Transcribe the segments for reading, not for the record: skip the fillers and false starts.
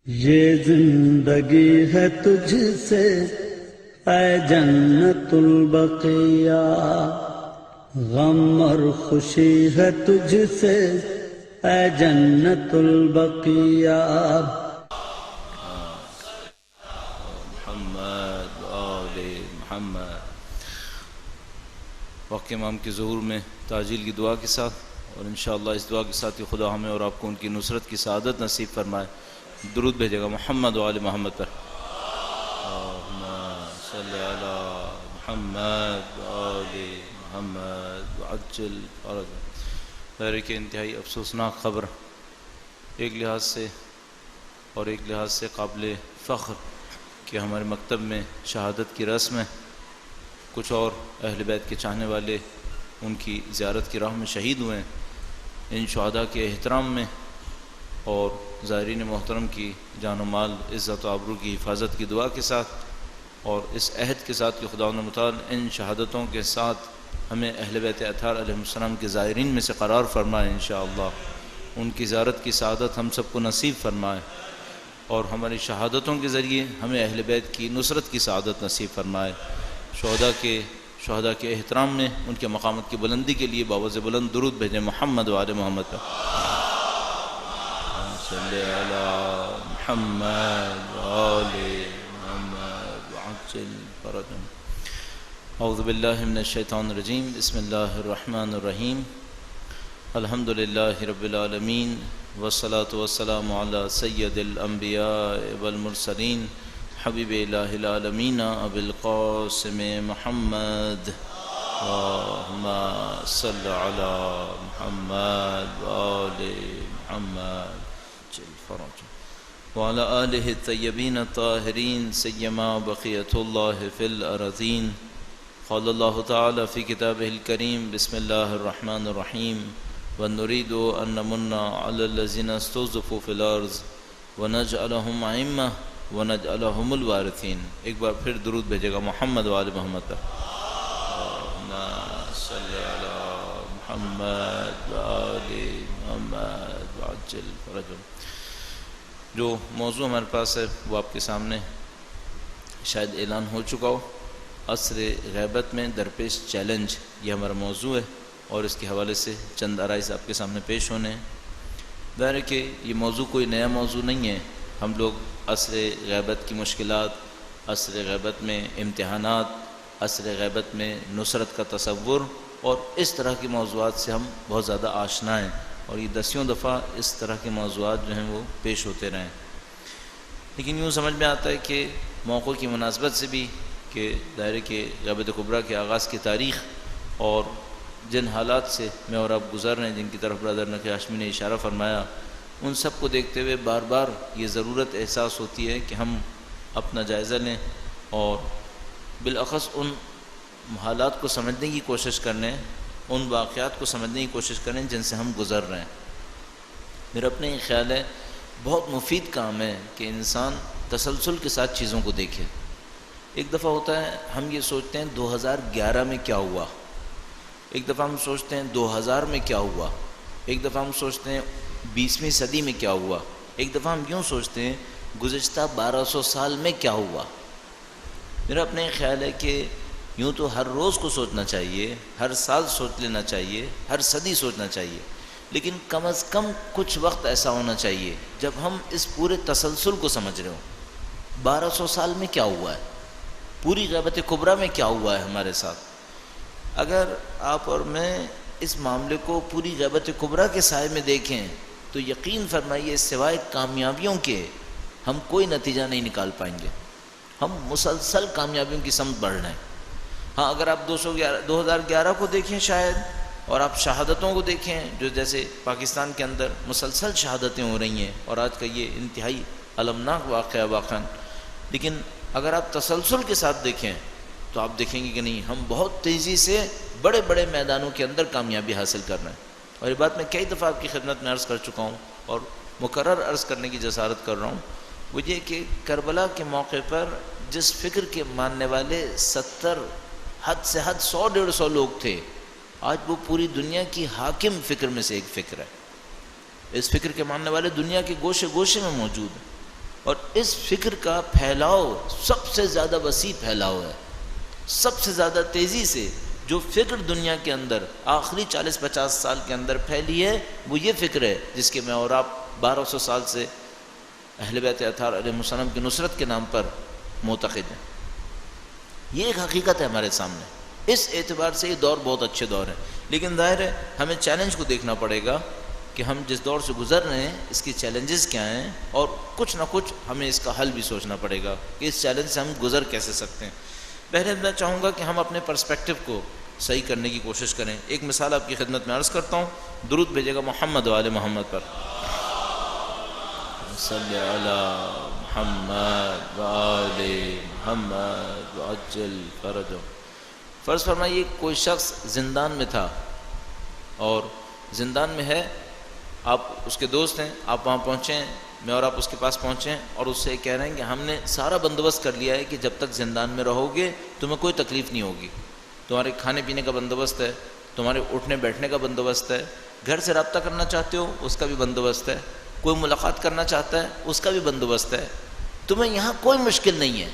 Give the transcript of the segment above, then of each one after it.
یہ زندگی ہے تجھ سے اے جنت البقیہ، غم اور خوشی ہے تجھ سے اے جنت البقیہ۔ محمد آل محمد۔ وقت امام کے ظہور میں تعجیل کی دعا کے ساتھ اور انشاءاللہ اس دعا کے ساتھ کہ خدا ہمیں اور آپ کو ان کی نصرت کی سعادت نصیب فرمائے۔ درود بھیجے گا محمد و آل محمد پر۔ اللہم صلی علی محمد و آل محمد وعجل فرجہ۔ غیر کہ انتہائی افسوسناک خبر، ایک لحاظ سے اور ایک لحاظ سے قابل فخر کہ ہمارے مکتب میں شہادت کی رسم ہے۔ کچھ اور اہل بیت کے چاہنے والے ان کی زیارت کی راہ میں شہید ہوئے ہیں۔ ان شہداء کے احترام میں اور زائرین محترم کی جان و مال، عزت و آبرو کی حفاظت کی دعا کے ساتھ اور اس عہد کے ساتھ کہ خدا متعال ان شہادتوں کے ساتھ ہمیں اہل بیت اطہار علیہ السلام کے زائرین میں سے قرار فرمائے، انشاءاللہ ان کی زیارت کی سعادت ہم سب کو نصیب فرمائے اور ہماری شہادتوں کے ذریعے ہمیں اہل بیت کی نصرت کی سعادت نصیب فرمائے۔ شہداء کے احترام میں ان کے مقامات کی بلندی کے لیے باوز بلند درود بھیجیں محمد و آل محمد پر۔ صلی علی محمد و آل محمد وعجل فرجهم۔ اعوذ باللہ من الشیطان الرجیم، بسم اللہ الرحمن الرحیم۔ الحمد للہ رب العالمین والصلاة والسلام علی سید الانبیاء والمرسلین حبیب الہ العالمین ابی القاسم محمد، اللہم صلی علی محمد وآل محمد وعلی آلہ الطیبین الطاہرین سیما بقیۃ اللہ فی الارضین۔ قال اللہ تعالی فی کتابہ الکریم، بسم اللہ الرحمن الرحیم، وَنُرِيدُ أَن نَّمُنَّ عَلَى الَّذِينَ اسْتُضْعِفُوا فِي الْأَرْضِ وَنَجْعَلَهُمْ أَئِمَّةً وَنَجْعَلَهُمُ الْوَارِثِينَ۔ ایک بار پھر درود بھیجے گا محمد و آل محمد پر۔ اللہم صلی علی محمد و آل محمد وعجل فرجهم۔ جو موضوع ہمارے پاس ہے وہ آپ کے سامنے شاید اعلان ہو چکا ہو، عصر غیبت میں درپیش چیلنج، یہ ہمارا موضوع ہے اور اس کے حوالے سے چند آرائز آپ کے سامنے پیش ہونے ہیں۔ ظاہر ہے کہ یہ موضوع کوئی نیا موضوع نہیں ہے۔ ہم لوگ عصر غیبت کی مشکلات، عصر غیبت میں امتحانات، عصر غیبت میں نصرت کا تصور اور اس طرح کے موضوعات سے ہم بہت زیادہ آشنا ہیں اور یہ دسیوں دفعہ اس طرح کے موضوعات جو ہیں وہ پیش ہوتے رہے ہیں۔ لیکن یوں سمجھ میں آتا ہے کہ موقع کی مناسبت سے بھی کہ ظاہر ہے کہ غیبت کبریٰ کے آغاز کی تاریخ اور جن حالات سے میں اور آپ گزر رہے ہیں، جن کی طرف برادر نقی ہاشمی نے اشارہ فرمایا، ان سب کو دیکھتے ہوئے بار بار یہ ضرورت احساس ہوتی ہے کہ ہم اپنا جائزہ لیں اور بالاخص ان حالات کو سمجھنے کی کوشش کریں، ان واقعات کو سمجھنے کی کوشش کریں جن سے ہم گزر رہے ہیں۔ میرا اپنے یہ خیال ہے بہت مفید کام ہے کہ انسان تسلسل کے ساتھ چیزوں کو دیکھے۔ ایک دفعہ ہوتا ہے ہم یہ سوچتے ہیں 2011 میں کیا ہوا، ایک دفعہ ہم سوچتے ہیں 2000 میں کیا ہوا، ایک دفعہ ہم سوچتے ہیں 20ویں صدی میں کیا ہوا، ایک دفعہ ہم یوں سوچتے ہیں گزشتہ 1200 سال میں کیا ہوا۔ میرا اپنے خیال ہے کہ یوں تو ہر روز کو سوچنا چاہیے، ہر سال سوچ لینا چاہیے، ہر صدی سوچنا چاہیے، لیکن کم از کم کچھ وقت ایسا ہونا چاہیے جب ہم اس پورے تسلسل کو سمجھ رہے ہوں۔ 1200 سال میں کیا ہوا ہے، پوری غیبت کبریٰ میں کیا ہوا ہے ہمارے ساتھ۔ اگر آپ اور میں اس معاملے کو پوری غیبت کبریٰ کے سائے میں دیکھیں تو یقین فرمائیے سوائے کامیابیوں کے ہم کوئی نتیجہ نہیں نکال پائیں گے۔ ہم مسلسل کامیابیوں کی سمت بڑھ رہے ہیں۔ ہاں اگر آپ 2011 کو دیکھیں شاید اور آپ شہادتوں کو دیکھیں جو جیسے پاکستان کے اندر مسلسل شہادتیں ہو رہی ہیں اور آج کا یہ انتہائی المناک واقعہ واقعاً، لیکن اگر آپ تسلسل کے ساتھ دیکھیں تو آپ دیکھیں گے کہ نہیں، ہم بہت تیزی سے بڑے بڑے میدانوں کے اندر کامیابی حاصل کر رہے ہیں۔ اور یہ بات میں کئی دفعہ آپ کی خدمت میں عرض کر چکا ہوں اور مکرر عرض کرنے کی جسارت کر رہا ہوں، وہ یہ کہ کربلا کے موقع پر جس فکر کے ماننے والے 70 حد سے حد 100-150 لوگ تھے، آج وہ پوری دنیا کی حاکم فکر میں سے ایک فکر ہے۔ اس فکر کے ماننے والے دنیا کے گوشے گوشے میں موجود ہیں۔ اور اس فکر کا پھیلاؤ سب سے زیادہ وسیع پھیلاؤ ہے. سب سے زیادہ تیزی سے جو فکر دنیا کے اندر آخری 40-50 سال کے اندر پھیلی ہے وہ یہ فکر ہے جس کے میں اور آپ 1200 سال سے اہل بیت اطہار علیہ السلام کی نصرت کے نام پر معتقد ہیں. یہ ایک حقیقت ہے ہمارے سامنے. اس اعتبار سے یہ دور بہت اچھے دور ہیں، لیکن ظاہر ہے ہمیں چیلنج کو دیکھنا پڑے گا کہ ہم جس دور سے گزر رہے ہیں اس کی چیلنجز کیا ہیں، اور کچھ نہ کچھ ہمیں اس کا حل بھی سوچنا پڑے گا کہ اس چیلنج سے ہم گزر کیسے سکتے ہیں. پہلے میں چاہوں گا کہ ہم اپنے پرسپیکٹیو کو صحیح کرنے کی کوشش کریں. ایک مثال آپ کی خدمت میں عرض کرتا ہوں. درود بھیجے گا محمد و آل محمد پر. صلی علی محمد و آل محمد وعجل فرجہ. فرض فرمائیے کوئی شخص زندان میں تھا اور زندان میں ہے، آپ اس کے دوست ہیں، آپ وہاں پہنچے ہیں، میں اور آپ اس کے پاس پہنچے ہیں اور اس سے کہہ رہے ہیں کہ ہم نے سارا بندوبست کر لیا ہے کہ جب تک زندان میں رہو گے تمہیں کوئی تکلیف نہیں ہوگی. تمہارے کھانے پینے کا بندوبست ہے، تمہارے اٹھنے بیٹھنے کا بندوبست ہے، گھر سے رابطہ کرنا چاہتے ہو اس کا بھی بندوبست ہے، کوئی ملاقات کرنا چاہتا ہے اس کا بھی بندوبست ہے، تمہیں یہاں کوئی مشکل نہیں ہے،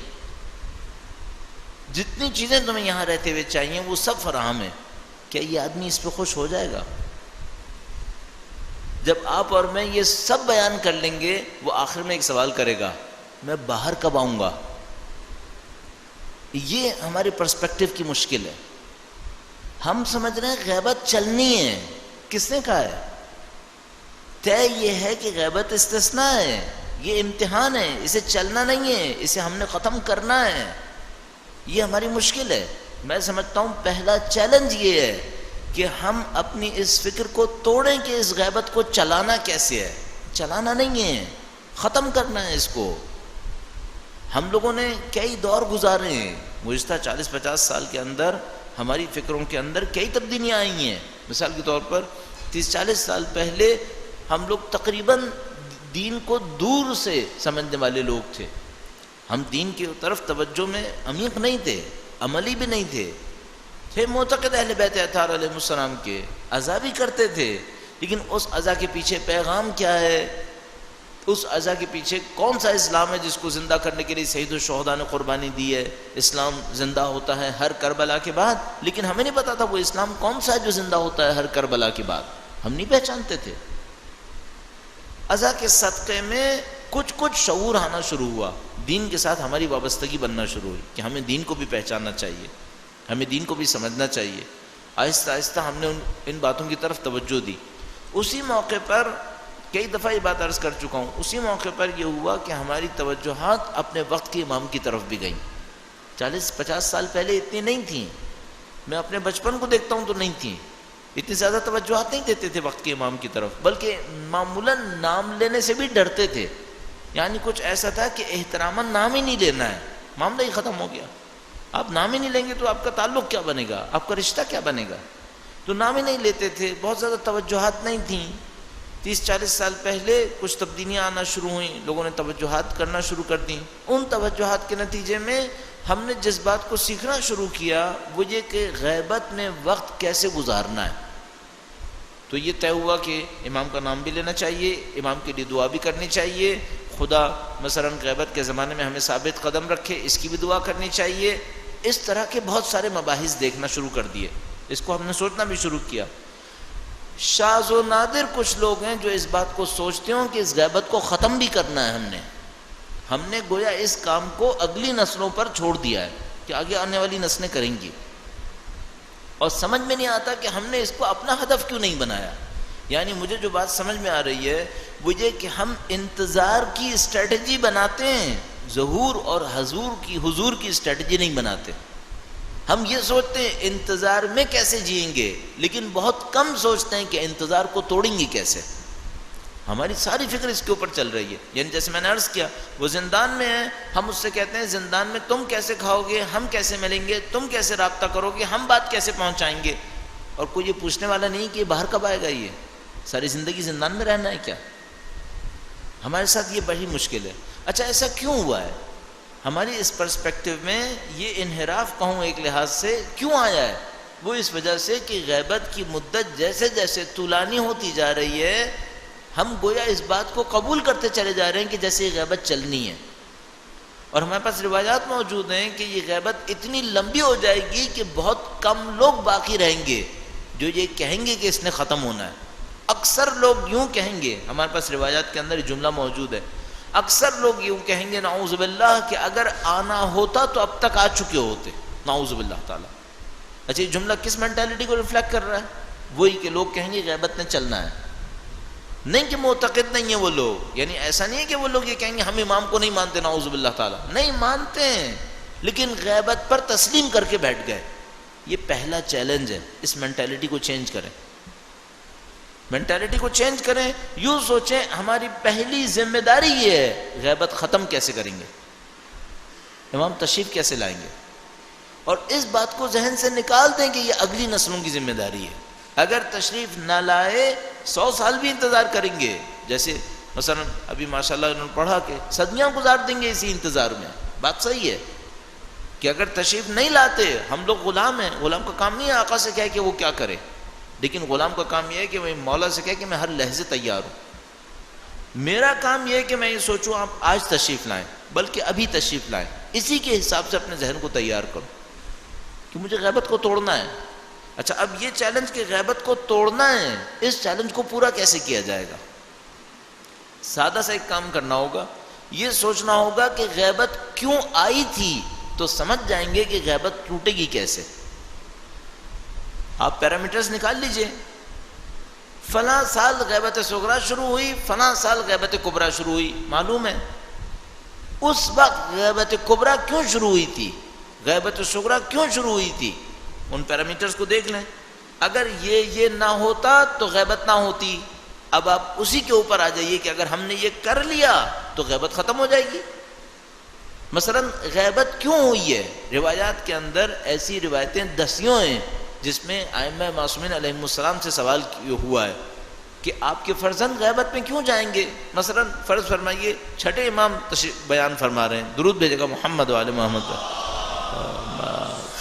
جتنی چیزیں تمہیں یہاں رہتے ہوئے چاہیے وہ سب فراہم ہے. کیا یہ آدمی اس پہ خوش ہو جائے گا؟ جب آپ اور میں یہ سب بیان کر لیں گے وہ آخر میں ایک سوال کرے گا، میں باہر کب آؤں گا؟ یہ ہمارے پرسپیکٹیو کی مشکل ہے. ہم سمجھ رہے ہیں غیبت چلنی ہے. کس نے کہا ہے؟ طے یہ ہے کہ غیبت استثناء ہے، یہ امتحان ہے، اسے چلنا نہیں ہے، اسے ہم نے ختم کرنا ہے. یہ ہماری مشکل ہے. میں سمجھتا ہوں پہلا چیلنج یہ ہے کہ ہم اپنی اس فکر کو توڑیں کہ اس غیبت کو چلانا کیسے ہے. چلانا نہیں ہے، ختم کرنا ہے اس کو. ہم لوگوں نے کئی دور گزارے ہیں. گزشتہ 40-50 سال کے اندر ہماری فکروں کے اندر کئی تبدیلیاں آئی ہیں. مثال کے طور پر 30-40 سال پہلے ہم لوگ تقریباً دین کو دور سے سمجھنے والے لوگ تھے. ہم دین کی طرف توجہ میں عمیق نہیں تھے، عملی بھی نہیں تھے معتقد اہل بیت اطہار علیہ السلام کے، عزا بھی کرتے تھے، لیکن اس عزا کے پیچھے پیغام کیا ہے، اس عزا کے پیچھے کون سا اسلام ہے جس کو زندہ کرنے کے لیے سید الشہداء نے قربانی دی ہے. اسلام زندہ ہوتا ہے ہر کربلا کے بعد، لیکن ہمیں نہیں پتا تھا وہ اسلام کون سا ہے جو زندہ ہوتا ہے ہر کربلا کے بعد. ہم نہیں پہچانتے تھے. عزا کے صدقے میں کچھ شعور آنا شروع ہوا، دین کے ساتھ ہماری وابستگی بننا شروع ہوئی کہ ہمیں دین کو بھی پہچاننا چاہیے، ہمیں دین کو بھی سمجھنا چاہیے. آہستہ آہستہ ہم نے ان باتوں کی طرف توجہ دی. اسی موقع پر کئی دفعہ یہ بات عرض کر چکا ہوں، اسی موقع پر یہ ہوا کہ ہماری توجہات اپنے وقت کے امام کی طرف بھی گئیں. 40-50 سال پہلے اتنی نہیں تھیں. میں اپنے بچپن کو دیکھتا ہوں تو نہیں تھیں. اتنی زیادہ توجہات نہیں دیتے تھے وقت کے امام کی طرف، بلکہ معمولاً نام لینے سے بھی ڈرتے تھے. یعنی کچھ ایسا تھا کہ احتراماً نام ہی نہیں لینا ہے، معاملہ ہی ختم ہو گیا. آپ نام ہی نہیں لیں گے تو آپ کا تعلق کیا بنے گا، آپ کا رشتہ کیا بنے گا؟ تو نام ہی نہیں لیتے تھے. بہت زیادہ توجہات نہیں تھیں. 30-40 سال پہلے کچھ تبدیلیاں آنا شروع ہوئیں، لوگوں نے توجہات کرنا شروع کر دیں. ان توجہات کے نتیجے میں ہم نے جس بات کو سیکھنا شروع کیا وہ یہ کہ غیبت میں وقت کیسے گزارنا ہے. تو یہ طے ہوا کہ امام کا نام بھی لینا چاہیے، امام کے لیے دعا بھی کرنی چاہیے. خدا مثلاً غیبت کے زمانے میں ہمیں ثابت قدم رکھے، اس کی بھی دعا کرنی چاہیے. اس طرح کے بہت سارے مباحث دیکھنا شروع کر دیے. اس کو ہم نے سوچنا بھی شروع کیا. شاذ و نادر کچھ لوگ ہیں جو اس بات کو سوچتے ہوں کہ اس غیبت کو ختم بھی کرنا ہے. ہم نے گویا اس کام کو اگلی نسلوں پر چھوڑ دیا ہے کہ آگے آنے والی نسلیں کریں گی، اور سمجھ میں نہیں آتا کہ ہم نے اس کو اپنا ہدف کیوں نہیں بنایا. یعنی مجھے جو بات سمجھ میں آ رہی ہے وہ یہ کہ ہم انتظار کی اسٹریٹجی بناتے ہیں، ظہور اور حضور کی اسٹریٹجی نہیں بناتے. ہم یہ سوچتے ہیں انتظار میں کیسے جئیں گے، لیکن بہت کم سوچتے ہیں کہ انتظار کو توڑیں گے کیسے. ہماری ساری فکر اس کے اوپر چل رہی ہے. یعنی جیسے میں نے عرض کیا وہ زندان میں ہے، ہم اس سے کہتے ہیں زندان میں تم کیسے کھاؤ گے، ہم کیسے ملیں گے، تم کیسے رابطہ کرو گے، ہم بات کیسے پہنچائیں گے. اور کوئی یہ پوچھنے والا نہیں کہ یہ باہر کب آئے گا، یہ ساری زندگی زندان میں رہنا ہے کیا. ہمارے ساتھ یہ بڑی مشکل ہے. اچھا ایسا کیوں ہوا ہے؟ ہماری اس پرسپیکٹیو میں یہ انحراف کہوں ایک لحاظ سے کیوں آیا ہے؟ وہ اس وجہ سے کہ غیبت کی مدت جیسے جیسے طولانی ہوتی جا رہی ہے ہم گویا اس بات کو قبول کرتے چلے جا رہے ہیں کہ جیسے یہ غیبت چلنی ہے، اور ہمارے پاس روایات موجود ہیں کہ یہ غیبت اتنی لمبی ہو جائے گی کہ بہت کم لوگ باقی رہیں گے جو یہ کہیں گے کہ اس نے ختم ہونا ہے۔ اکثر لوگ یوں کہیں گے، ہمارے پاس روایات کے اندر یہ جملہ موجود ہے، اکثر لوگ یوں کہیں گے نعوذ باللہ کہ اگر آنا ہوتا تو اب تک آ چکے ہوتے، نعوذ باللہ تعالی۔ اچھا، یہ جملہ کس مینٹالٹی کو ریفلیکٹ کر رہا ہے؟ وہی کہ لوگ کہیں گے غیبت نے چلنا ہے، نہیں کہ معتقد نہیں ہیں وہ لوگ، یعنی ایسا نہیں ہے کہ وہ لوگ یہ کہیں گے ہم امام کو نہیں مانتے، نعوذ باللہ تعالی، نہیں مانتے ہیں لیکن غیبت پر تسلیم کر کے بیٹھ گئے۔ یہ پہلا چیلنج ہے، اس مینٹالٹی کو چینج کریں، مینٹالٹی کو چینج کریں، یوں سوچیں ہماری پہلی ذمہ داری یہ ہے غیبت ختم کیسے کریں گے، امام تشریف کیسے لائیں گے، اور اس بات کو ذہن سے نکال دیں کہ یہ اگلی نسلوں کی ذمہ داری ہے۔ اگر تشریف نہ لائے 100 سال بھی انتظار کریں گے، جیسے مثلا ابھی ماشاءاللہ انہوں نے پڑھا کہ صدیاں گزار دیں گے اسی انتظار میں، بات صحیح ہے کہ اگر تشریف نہیں لاتے، ہم لوگ غلام ہیں، غلام کا کام نہیں ہے آقا سے کہے کہ وہ کیا کرے، لیکن غلام کا کام یہ ہے کہ میں مولا سے کہے کہ میں ہر لحظے تیار ہوں۔ میرا کام یہ ہے کہ میں یہ سوچوں آپ آج تشریف لائیں، بلکہ ابھی تشریف لائیں، اسی کے حساب سے اپنے ذہن کو تیار کرو کہ مجھے غیبت کو توڑنا ہے۔ اچھا، اب یہ چیلنج کہ غیبت کو توڑنا ہے، اس چیلنج کو پورا کیسے کیا جائے گا؟ سادہ سا ایک کام کرنا ہوگا، یہ سوچنا ہوگا کہ غیبت کیوں آئی تھی، تو سمجھ جائیں گے کہ غیبت ٹوٹے گی کیسے۔ آپ پیرامیٹرز نکال لیجئے، فلاں سال غیبت صغریٰ شروع ہوئی، فلاں سال غیبت کبریٰ شروع ہوئی، معلوم ہے اس وقت غیبت کبریٰ کیوں شروع ہوئی تھی، غیبت صغریٰ کیوں شروع ہوئی تھی، ان پیرامیٹرز کو دیکھ لیں۔ اگر یہ نہ ہوتا تو غیبت نہ ہوتی۔ اب آپ اسی کے اوپر آ جائیے کہ اگر ہم نے یہ کر لیا تو غیبت ختم ہو جائے گی۔ مثلا غیبت کیوں ہوئی ہے؟ روایات کے اندر ایسی روایتیں دسیوں ہیں جس میں ائمہ معصومین علیہم السلام سے سوال ہوا ہے کہ آپ کے فرزند غیبت میں کیوں جائیں گے؟ مثلا فرض فرمائیے چھٹے امام بیان فرما رہے ہیں، درود بھیجے گا محمد وعلی محمد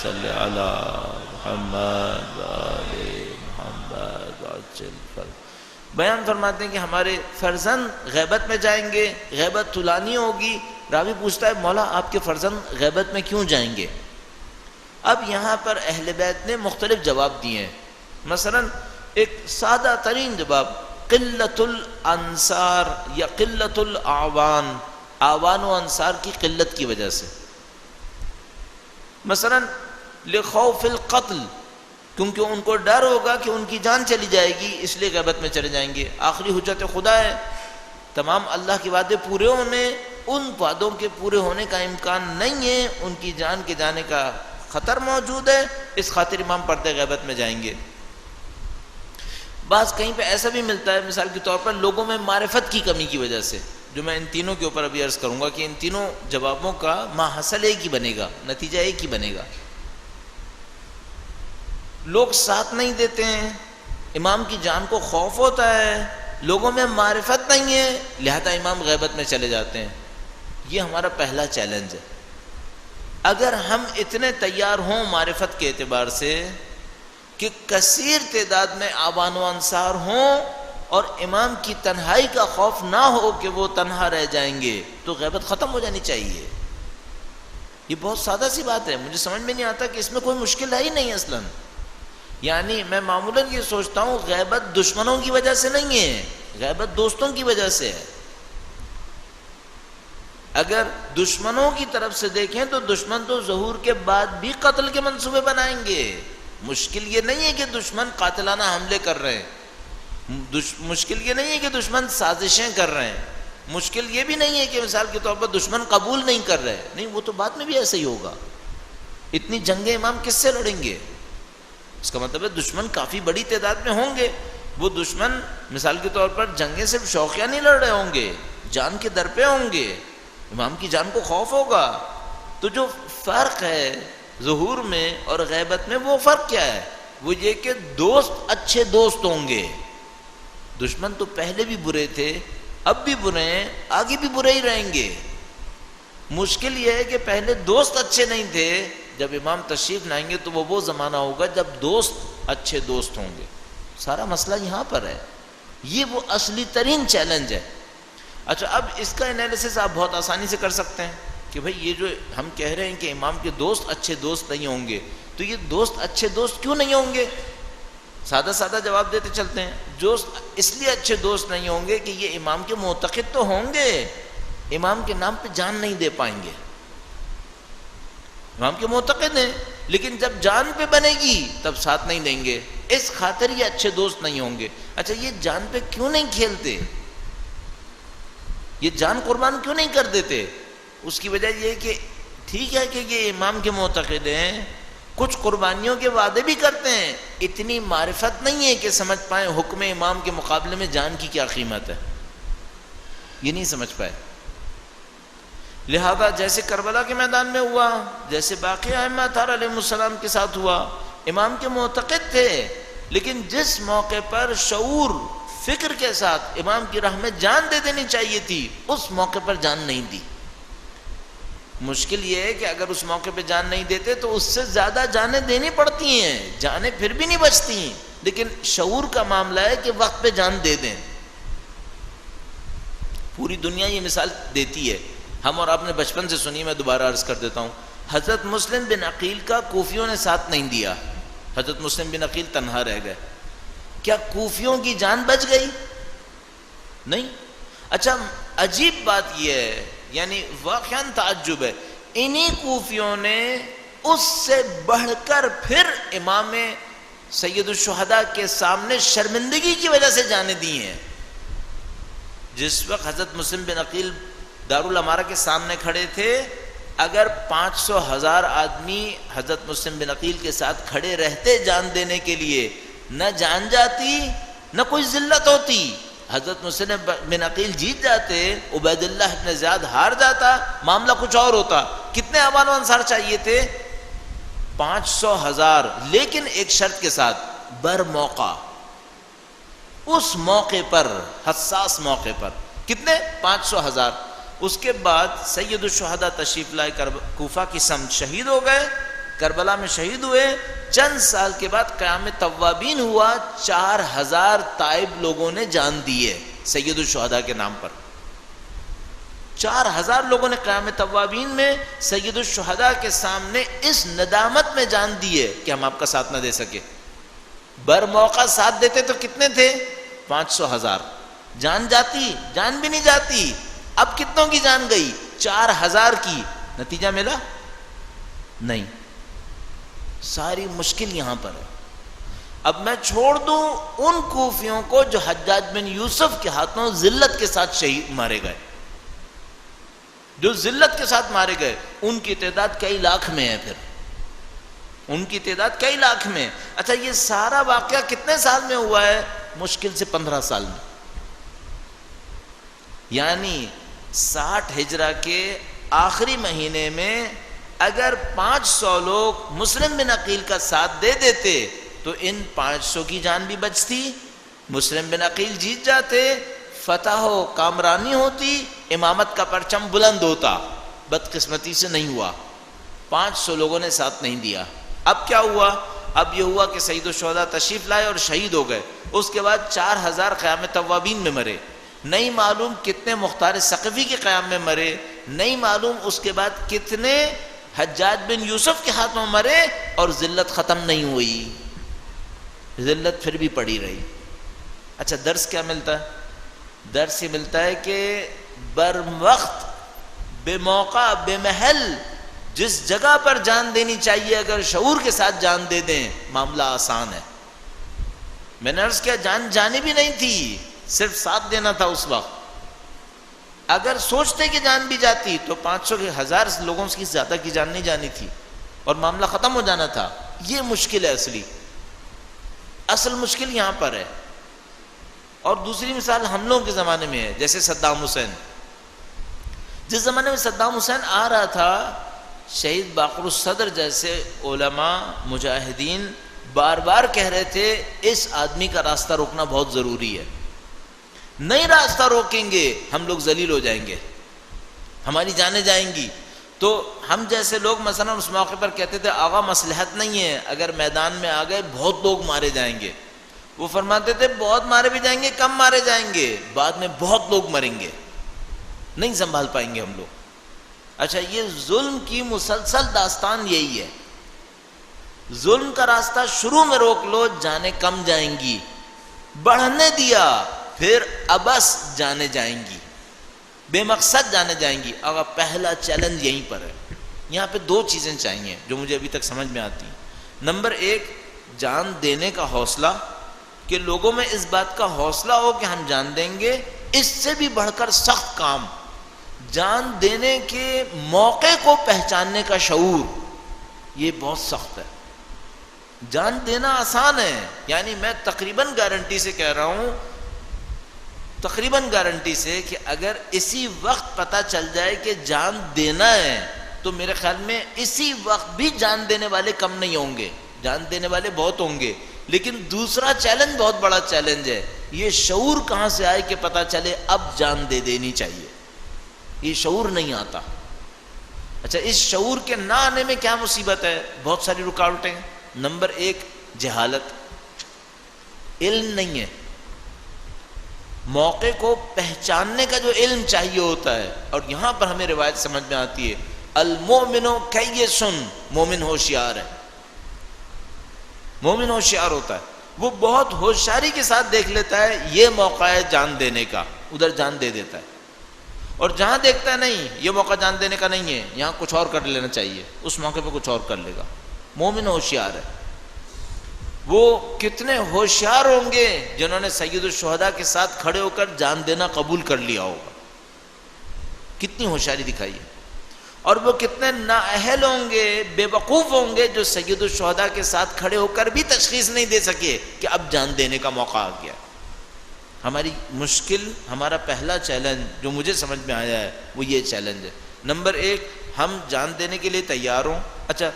صلی علی محمد وعلی محمد وعجل، بیان فرماتے ہیں کہ ہمارے فرزند غیبت میں جائیں گے، غیبت طولانی ہوگی۔ راوی پوچھتا ہے مولا آپ کے فرزند غیبت میں کیوں جائیں گے؟ اب یہاں پر اہل بیت نے مختلف جواب دیے ہیں۔ مثلا ایک سادہ ترین جواب، قلت الانصار یا قلت الاعوان، اعوان و انصار کی قلت کی وجہ سے، مثلا لخوف القتل، کیونکہ ان کو ڈر ہوگا کہ ان کی جان چلی جائے گی اس لیے غیبت میں چلے جائیں گے۔ آخری حجت خدا ہے، تمام اللہ کے وعدے پورے ہونے، ان وعدوں کے پورے ہونے کا امکان نہیں ہے، ان کی جان کے جانے کا خطر موجود ہے، اس خاطر امام پردے غیبت میں جائیں گے۔ بعض کہیں پہ ایسا بھی ملتا ہے، مثال کے طور پر لوگوں میں معرفت کی کمی کی وجہ سے، جو میں ان تینوں کے اوپر ابھی عرض کروں گا کہ ان تینوں جوابوں کا ماحصل ایک ہی بنے گا، نتیجہ ایک ہی بنے گا۔ لوگ ساتھ نہیں دیتے ہیں، امام کی جان کو خوف ہوتا ہے، لوگوں میں معرفت نہیں ہے، لہذا امام غیبت میں چلے جاتے ہیں۔ یہ ہمارا پہلا چیلنج ہے۔ اگر ہم اتنے تیار ہوں معرفت کے اعتبار سے کہ کثیر تعداد میں آبان و انصار ہوں اور امام کی تنہائی کا خوف نہ ہو کہ وہ تنہا رہ جائیں گے، تو غیبت ختم ہو جانی چاہیے۔ یہ بہت سادہ سی بات ہے، مجھے سمجھ میں نہیں آتا کہ اس میں کوئی مشکل ہے ہی نہیں اصلاً۔ یعنی میں معمولاً یہ سوچتا ہوں غیبت دشمنوں کی وجہ سے نہیں ہے، غیبت دوستوں کی وجہ سے ہے۔ اگر دشمنوں کی طرف سے دیکھیں تو دشمن تو ظہور کے بعد بھی قتل کے منصوبے بنائیں گے۔ مشکل یہ نہیں ہے کہ دشمن قاتلانہ حملے کر رہے ہیں، مشکل یہ نہیں ہے کہ دشمن سازشیں کر رہے ہیں، مشکل یہ بھی نہیں ہے کہ مثال کے طور پر دشمن قبول نہیں کر رہے، نہیں، وہ تو بعد میں بھی ایسا ہی ہوگا۔ اتنی جنگیں امام کس سے لڑیں گے؟ اس کا مطلب ہے دشمن کافی بڑی تعداد میں ہوں گے۔ وہ دشمن مثال کے طور پر جنگیں صرف شوقیہ نہیں لڑ رہے ہوں گے، جان کے در پہ ہوں گے، امام کی جان کو خوف ہوگا۔ تو جو فرق ہے ظہور میں اور غیبت میں، وہ فرق کیا ہے؟ وہ یہ کہ دوست اچھے دوست ہوں گے۔ دشمن تو پہلے بھی برے تھے، اب بھی برے ہیں، آگے بھی برے ہی رہیں گے۔ مشکل یہ ہے کہ پہلے دوست اچھے نہیں تھے، جب امام تشریف لائیں گے تو وہ زمانہ ہوگا جب دوست اچھے دوست ہوں گے۔ سارا مسئلہ یہاں پر ہے۔ یہ وہ اصلی ترین چیلنج ہے۔ اچھا اب اس کا انالیسس آپ بہت آسانی سے کر سکتے ہیں کہ بھئی یہ جو ہم کہہ رہے ہیں کہ امام کے دوست اچھے دوست نہیں ہوں گے، تو یہ دوست اچھے دوست کیوں نہیں ہوں گے؟ سادہ سادہ جواب دیتے چلتے ہیں۔ دوست اس لیے اچھے دوست نہیں ہوں گے کہ یہ امام کے معتقد تو ہوں گے، امام کے نام پہ جان نہیں دے پائیں گے۔ امام کے معتقد ہیں لیکن جب جان پہ بنے گی تب ساتھ نہیں دیں گے، اس خاطر یہ اچھے دوست نہیں ہوں گے۔ اچھا یہ جان پہ کیوں نہیں کھیلتے، یہ جان قربان کیوں نہیں کر دیتے؟ اس کی وجہ یہ کہ ٹھیک ہے کہ یہ امام کے معتقد ہیں، کچھ قربانیوں کے وعدے بھی کرتے ہیں، اتنی معرفت نہیں ہے کہ سمجھ پائیں حکم امام کے مقابلے میں جان کی کیا قیمت ہے، یہ نہیں سمجھ پائے۔ لہذا جیسے کربلا کے میدان میں ہوا، جیسے باقی ائمہ اطہار علیہ السلام کے ساتھ ہوا، امام کے معتقد تھے لیکن جس موقع پر شعور فکر کے ساتھ امام کی راہ میں جان دے دینی چاہیے تھی اس موقع پر جان نہیں دی۔ مشکل یہ ہے کہ اگر اس موقع پہ جان نہیں دیتے تو اس سے زیادہ جانیں دینی پڑتی ہیں، جانیں پھر بھی نہیں بچتی ہیں، لیکن شعور کا معاملہ ہے کہ وقت پہ جان دے دیں۔ پوری دنیا یہ مثال دیتی ہے، ہم اور آپ نے بچپن سے سنی، میں دوبارہ عرض کر دیتا ہوں۔ حضرت مسلم بن عقیل کا کوفیوں نے ساتھ نہیں دیا، حضرت مسلم بن عقیل تنہا رہ گئے، کیا کوفیوں کی جان بچ گئی؟ نہیں۔ اچھا عجیب بات یہ ہے، یعنی واقعاً تعجب ہے، انہی کوفیوں نے اس سے بڑھ کر پھر امام سید الشہداء کے سامنے شرمندگی کی وجہ سے جانے دی ہیں۔ جس وقت حضرت مسلم بن عقیل دارالامارہ کے سامنے کھڑے تھے، اگر 500,000 آدمی حضرت مسلم بن عقیل کے ساتھ کھڑے رہتے جان دینے کے لیے، نہ جان جاتی نہ کوئی ذلت ہوتی، حضرت مسلم بن عقیل جیت جاتے، عبید اللہ ابن زیاد ہار جاتا، معاملہ کچھ اور ہوتا۔ کتنے اوان و انصار چاہیے تھے؟ 500,000، لیکن ایک شرط کے ساتھ، بر موقع، اس موقع پر، حساس موقع پر۔ کتنے؟ 500,000۔ اس کے بعد سید الشہداء تشریف لائے کوفہ کی سمت، شہید ہو گئے، کربلا میں شہید ہوئے۔ چند سال کے بعد قیام توابین ہوا، 4,000 تائب لوگوں نے جان دیے سید الشہداء کے نام پر۔ 4,000 لوگوں نے قیام توابین میں سید الشہداء کے سامنے اس ندامت میں جان دیے کہ ہم آپ کا ساتھ نہ دے سکے۔ بر موقع ساتھ دیتے تو کتنے تھے؟ 500,000۔ جان جاتی؟ جان بھی نہیں جاتی۔ اب کتنوں کی جان گئی؟ 4,000 کی۔ نتیجہ ملا؟ نہیں۔ ساری مشکل یہاں پر ہے۔ اب میں چھوڑ دوں ان کوفیوں کو جو حجاج بن یوسف کے ہاتھوں ذلت کے ساتھ شہید مارے گئے، جو ذلت کے ساتھ مارے گئے، ان کی تعداد کئی لاکھ میں ہے، پھر ان کی تعداد کئی لاکھ میں۔ اچھا یہ سارا واقعہ کتنے سال میں ہوا ہے؟ مشکل سے 15 سال میں، یعنی 60 ہجرہ کے آخری مہینے میں اگر 500 لوگ مسلم بن عقیل کا ساتھ دے دیتے تو ان 500 کی جان بھی بچتی، مسلم بن عقیل جیت جاتے، فتح و کامرانی ہوتی، امامت کا پرچم بلند ہوتا۔ بدقسمتی سے نہیں ہوا، 500 لوگوں نے ساتھ نہیں دیا۔ اب کیا ہوا؟ اب یہ ہوا کہ سید الشہداء تشریف لائے اور شہید ہو گئے۔ اس کے بعد 4,000 قیام توابین میں مرے، نہیں معلوم کتنے مختار ثقفی کے قیام میں مرے، نہیں معلوم اس کے بعد کتنے حجاج بن یوسف کے ہاتھوں مرے، اور ذلت ختم نہیں ہوئی، ذلت پھر بھی پڑی رہی۔ اچھا درس کیا ملتا ہے؟ درس یہ ملتا ہے کہ بر وقت، بے موقع، بے محل، جس جگہ پر جان دینی چاہیے اگر شعور کے ساتھ جان دے دیں معاملہ آسان ہے۔ میں نے عرض کیا جان جانی بھی نہیں تھی، صرف ساتھ دینا تھا اس وقت۔ اگر سوچتے کہ جان بھی جاتی تو 500 کے 1000 لوگوں کی زیادہ کی جان نہیں جانی تھی اور معاملہ ختم ہو جانا تھا۔ یہ مشکل ہے، اصل مشکل یہاں پر ہے۔ اور دوسری مثال ہم لوگوں کے زمانے میں ہے، جیسے صدام حسین۔ جس زمانے میں صدام حسین آ رہا تھا، شہید باقر الصدر جیسے علماء مجاہدین بار بار کہہ رہے تھے اس آدمی کا راستہ روکنا بہت ضروری ہے، نہیں راستہ روکیں گے ہم لوگ ذلیل ہو جائیں گے، ہماری جانیں جائیں گی۔ تو ہم جیسے لوگ مثلا اس موقع پر کہتے تھے آقا مصلحت نہیں ہے، اگر میدان میں آ گئے بہت لوگ مارے جائیں گے۔ وہ فرماتے تھے بہت مارے بھی جائیں گے، کم مارے جائیں گے، بعد میں بہت لوگ مریں گے، نہیں سنبھال پائیں گے ہم لوگ۔ اچھا، یہ ظلم کی مسلسل داستان یہی ہے، ظلم کا راستہ شروع میں روک لو، جانیں کم جائیں گی، بڑھنے دیا پھر ابس جانے جائیں گی، بے مقصد جانے جائیں گی۔ اگر پہلا چیلنج یہیں پر ہے، یہاں پہ دو چیزیں چاہیے جو مجھے ابھی تک سمجھ میں آتی ہیں۔ نمبر ایک، جان دینے کا حوصلہ، کہ لوگوں میں اس بات کا حوصلہ ہو کہ ہم جان دیں گے۔ اس سے بھی بڑھ کر سخت کام، جان دینے کے موقع کو پہچاننے کا شعور، یہ بہت سخت ہے۔ جان دینا آسان ہے، یعنی میں تقریباً گارنٹی سے کہہ رہا ہوں، تقریباً گارنٹی سے، کہ اگر اسی وقت پتہ چل جائے کہ جان دینا ہے تو میرے خیال میں اسی وقت بھی جان دینے والے کم نہیں ہوں گے، جان دینے والے بہت ہوں گے۔ لیکن دوسرا چیلنج بہت بڑا چیلنج ہے، یہ شعور کہاں سے آئے کہ پتہ چلے اب جان دے دینی چاہیے، یہ شعور نہیں آتا۔ اچھا، اس شعور کے نہ آنے میں کیا مصیبت ہے؟ بہت ساری رکاوٹیں ہیں۔ نمبر ایک، جہالت، علم نہیں ہے، موقع کو پہچاننے کا جو علم چاہیے ہوتا ہے، اور یہاں پر ہمیں روایت سمجھ میں آتی ہے، المؤمن کیس، مومن ہوشیار ہے، مومن ہوشیار ہوتا ہے، وہ بہت ہوشیاری کے ساتھ دیکھ لیتا ہے یہ موقع ہے جان دینے کا، ادھر جان دے دیتا ہے، اور جہاں دیکھتا ہے نہیں یہ موقع جان دینے کا نہیں ہے، یہاں کچھ اور کر لینا چاہیے، اس موقع پہ کچھ اور کر لے گا۔ مومن ہوشیار ہے۔ وہ کتنے ہوشیار ہوں گے جنہوں نے سید الشہداء کے ساتھ کھڑے ہو کر جان دینا قبول کر لیا ہوگا، کتنی ہوشیاری دکھائی ہے۔ اور وہ کتنے نااہل ہوں گے، بے وقوف ہوں گے، جو سید الشہداء کے ساتھ کھڑے ہو کر بھی تشخیص نہیں دے سکے کہ اب جان دینے کا موقع آ گیا۔ ہماری مشکل، ہمارا پہلا چیلنج جو مجھے سمجھ میں آیا ہے وہ یہ چیلنج ہے۔ نمبر ایک، ہم جان دینے کے لیے تیار ہوں۔ اچھا،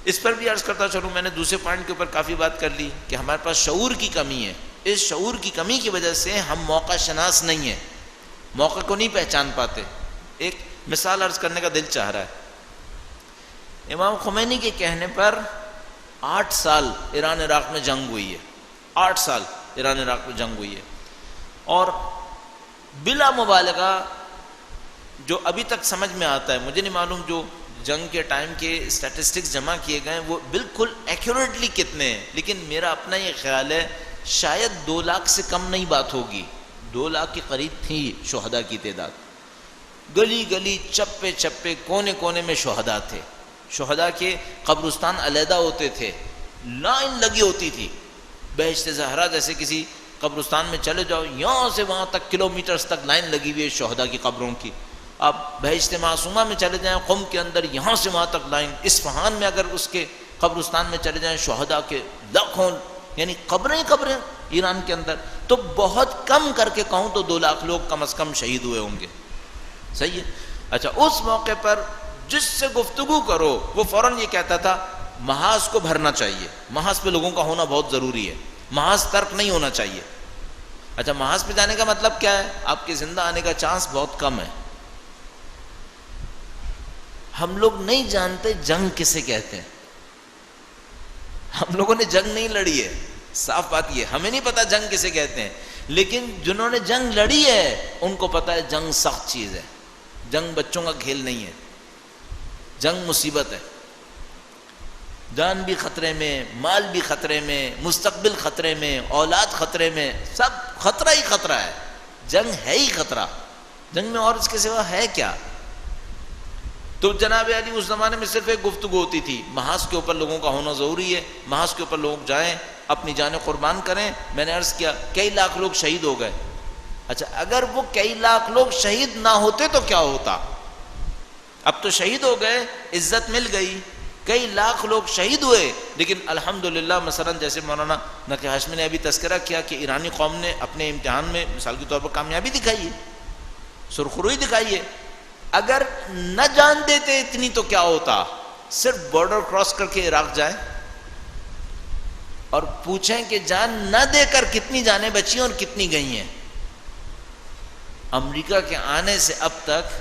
اس پر بھی عرض کرتا چلوں، میں نے دوسرے پوائنٹ کے اوپر کافی بات کر لی کہ ہمارے پاس شعور کی کمی ہے۔ اس شعور کی کمی کی وجہ سے ہم موقع شناس نہیں ہیں، موقع کو نہیں پہچان پاتے۔ ایک مثال عرض کرنے کا دل چاہ رہا ہے۔ امام خمینی کے کہنے پر 8 سال ایران عراق میں جنگ ہوئی ہے، 8 سال ایران عراق میں جنگ ہوئی ہے، اور بلا مبالغہ جو ابھی تک سمجھ میں آتا ہے، مجھے نہیں معلوم جو جنگ کے ٹائم کے اسٹیٹسٹکس جمع کیے گئے ہیں وہ بالکل ایکوریٹلی کتنے ہیں، لیکن میرا اپنا یہ خیال ہے شاید 2 لاکھ سے کم نہیں بات ہوگی، 2 لاکھ کے قریب تھی شہداء کی تعداد۔ گلی گلی، چپے چپے، کونے کونے میں شہداء تھے، شہداء کے قبرستان علیحدہ ہوتے تھے، لائن لگی ہوتی تھی۔ بہشت زہرا جیسے کسی قبرستان میں چلے جاؤ، یہاں سے وہاں تک کلومیٹرز تک لائن لگی ہوئی ہے شہداء کی قبروں کی۔ آپ بہشت معصومہ میں چلے جائیں، قم کے اندر، یہاں سے وہاں تک لائن۔ اصفہان میں اگر اس کے قبرستان میں چلے جائیں، شہداء کے لاکھوں، یعنی قبریں قبریں ایران کے اندر۔ تو بہت کم کر کے کہوں تو 2 لاکھ لوگ کم از کم شہید ہوئے ہوں گے، صحیح ہے۔ اچھا، اس موقع پر جس سے گفتگو کرو وہ فوراً یہ کہتا تھا محاذ کو بھرنا چاہیے، محاذ پہ لوگوں کا ہونا بہت ضروری ہے، محاذ ترک نہیں ہونا چاہیے۔ اچھا، محاذ پہ جانے کا مطلب کیا ہے؟ آپ کے زندہ آنے کا چانس بہت کم ہے۔ ہم لوگ نہیں جانتے جنگ کسے کہتے ہیں، ہم لوگوں نے جنگ نہیں لڑی ہے، صاف بات یہ، ہمیں نہیں پتا جنگ کسے کہتے ہیں، لیکن جنہوں نے جنگ لڑی ہے ان کو پتا ہے جنگ سخت چیز ہے، جنگ بچوں کا کھیل نہیں ہے، جنگ مصیبت ہے، جان بھی خطرے میں، مال بھی خطرے میں، مستقبل خطرے میں، اولاد خطرے میں، سب خطرہ ہی خطرہ ہے، جنگ ہے ہی خطرہ، جنگ میں اور اس کے سوا ہے کیا؟ تو جناب علی اس زمانے میں صرف ایک گفتگو ہوتی تھی، محاذ کے اوپر لوگوں کا ہونا ضروری ہے، محاذ کے اوپر لوگ جائیں، اپنی جانیں قربان کریں۔ میں نے عرض کیا کئی لاکھ لوگ شہید ہو گئے۔ اچھا، اگر وہ کئی لاکھ لوگ شہید نہ ہوتے تو کیا ہوتا؟ اب تو شہید ہو گئے، عزت مل گئی، کئی لاکھ لوگ شہید ہوئے، لیکن الحمدللہ مثلا جیسے مولانا نقی ہاشمی نے ابھی تذکرہ کیا کہ ایرانی قوم نے اپنے امتحان میں مثال کے طور پر کامیابی دکھائی ہے، سرخروئی دکھائی ہے۔ اگر نہ جان دیتے اتنی تو کیا ہوتا؟ صرف بارڈر کراس کر کے عراق جائیں اور پوچھیں کہ جان نہ دے کر کتنی جانیں بچی اور کتنی گئی ہیں۔ امریکہ کے آنے سے اب تک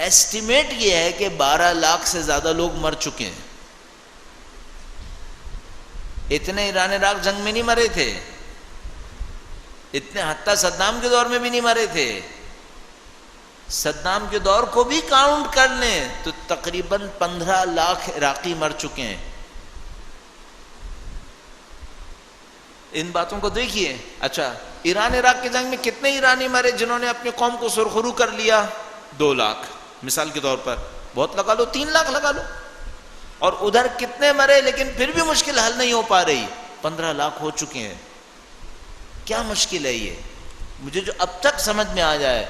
ایسٹیمیٹ یہ ہے کہ 12 لاکھ سے زیادہ لوگ مر چکے ہیں۔ اتنے ایران عراق جنگ میں نہیں مرے تھے، اتنے حتیٰ صدام کے دور میں بھی نہیں مرے تھے. صدام کے دور کو بھی کاؤنٹ کر لیں تو تقریباً 15 لاکھ عراقی مر چکے ہیں. ان باتوں کو دیکھیے. اچھا ایران عراق کی جنگ میں کتنے ایرانی مرے جنہوں نے اپنی قوم کو سرخرو کر لیا؟ 2 لاکھ مثال کے طور پر، بہت لگا لو 3 لاکھ لگا لو. اور ادھر کتنے مرے لیکن پھر بھی مشکل حل نہیں ہو پا رہی؟ 15 لاکھ ہو چکے ہیں. کیا مشکل ہے یہ؟ مجھے جو اب تک سمجھ میں آ جائے،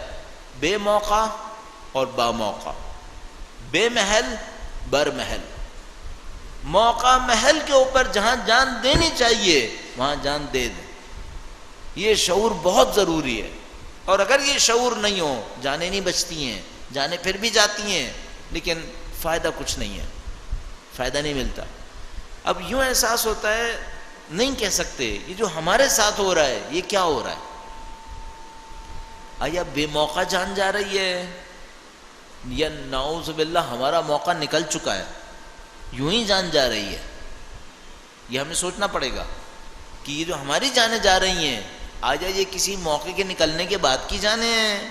بے موقع اور با موقع، بے محل بر محل. موقع محل کے اوپر جہاں جان دینی چاہیے وہاں جان دے دیں. یہ شعور بہت ضروری ہے. اور اگر یہ شعور نہیں ہو، جانیں نہیں بچتی ہیں، جانیں پھر بھی جاتی ہیں لیکن فائدہ کچھ نہیں ہے، فائدہ نہیں ملتا. اب یوں احساس ہوتا ہے، نہیں کہہ سکتے یہ جو ہمارے ساتھ ہو رہا ہے یہ کیا ہو رہا ہے. آیا بے موقع جان جا رہی ہے یا نعوذ باللہ ہمارا موقع نکل چکا ہے، یوں ہی جان جا رہی ہے؟ یہ ہمیں سوچنا پڑے گا کہ یہ جو ہماری جانیں جا رہی ہیں، آیا یہ کسی موقع کے نکلنے کے بعد کی جانیں ہیں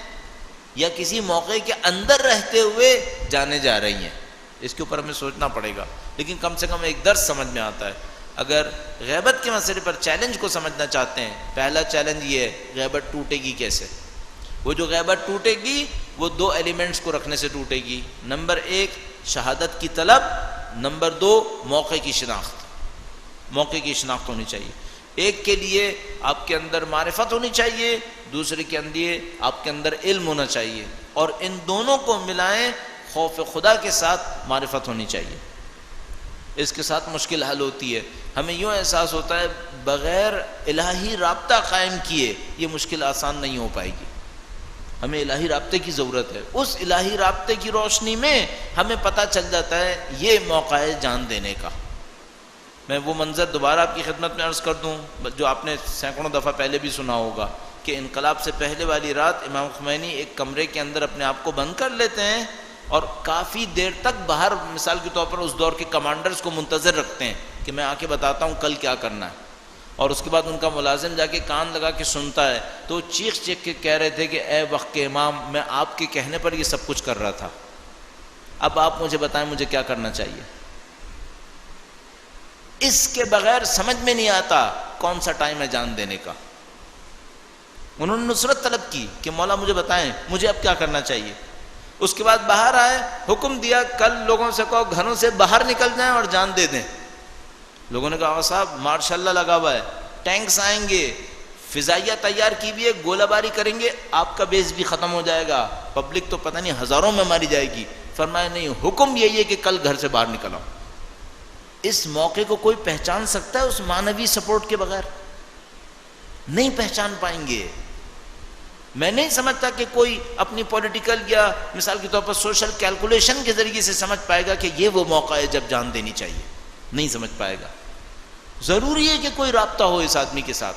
یا کسی موقع کے اندر رہتے ہوئے جانے جا رہی ہیں؟ اس کے اوپر ہمیں سوچنا پڑے گا. لیکن کم سے کم ایک درس سمجھ میں آتا ہے. اگر غیبت کے مسئلے پر چیلنج کو سمجھنا چاہتے ہیں، پہلا چیلنج یہ ہے، غیبت ٹوٹے گی کیسے؟ وہ جو غیبت ٹوٹے گی وہ 2 ایلیمنٹس کو رکھنے سے ٹوٹے گی. نمبر 1 شہادت کی طلب، نمبر 2 موقع کی شناخت. موقع کی شناخت ہونی چاہیے. ایک کے لیے آپ کے اندر معرفت ہونی چاہیے، دوسرے کے لیے آپ کے اندر علم ہونا چاہیے، اور ان دونوں کو ملائیں. خوف خدا کے ساتھ معرفت ہونی چاہیے. اس کے ساتھ مشکل حل ہوتی ہے. ہمیں یوں احساس ہوتا ہے بغیر الہی رابطہ قائم کیے یہ مشکل آسان نہیں ہو پائے گی. ہمیں الہی رابطے کی ضرورت ہے. اس الہی رابطے کی روشنی میں ہمیں پتہ چل جاتا ہے یہ موقع ہے جان دینے کا. میں وہ منظر دوبارہ آپ کی خدمت میں عرض کر دوں جو آپ نے سینکڑوں دفعہ پہلے بھی سنا ہوگا کہ انقلاب سے پہلے والی رات امام خمینی ایک کمرے کے اندر اپنے آپ کو بند کر لیتے ہیں اور کافی دیر تک باہر مثال کے طور پر اس دور کے کمانڈرز کو منتظر رکھتے ہیں کہ میں آ کے بتاتا ہوں کل کیا کرنا ہے. اور اس کے بعد ان کا ملازم جا کے کان لگا کے سنتا ہے تو چیخ چیخ کے کہہ رہے تھے کہ اے وقت کے امام، میں آپ کے کہنے پر یہ سب کچھ کر رہا تھا، اب آپ مجھے بتائیں مجھے کیا کرنا چاہیے. اس کے بغیر سمجھ میں نہیں آتا کون سا ٹائم ہے جان دینے کا. انہوں نے نصرت طلب کی کہ مولا مجھے بتائیں مجھے اب کیا کرنا چاہیے. اس کے بعد باہر آئے، حکم دیا کل لوگوں سے کہو گھروں سے باہر نکل جائیں اور جان دے دیں. لوگوں نے کہا آقا صاحب مارشاء اللہ لگا ہوا ہے، ٹینکس آئیں گے، فضائیہ تیار کی بھی ہے، گولہ باری کریں گے، آپ کا بیس بھی ختم ہو جائے گا، پبلک تو پتہ نہیں ہزاروں میں ماری جائے گی. فرمایا نہیں، حکم یہی ہے کہ کل گھر سے باہر نکل آؤ. اس موقع کو کوئی پہچان سکتا ہے اس معنوی سپورٹ کے بغیر؟ نہیں پہچان پائیں گے. میں نہیں سمجھتا کہ کوئی اپنی پولیٹیکل یا مثال کے طور پر سوشل کیلکولیشن کے ذریعے سے سمجھ پائے گا کہ یہ وہ موقع ہے جب جان دینی چاہیے. نہیں سمجھ پائے گا. ضروری ہے کہ کوئی رابطہ ہو اس آدمی کے ساتھ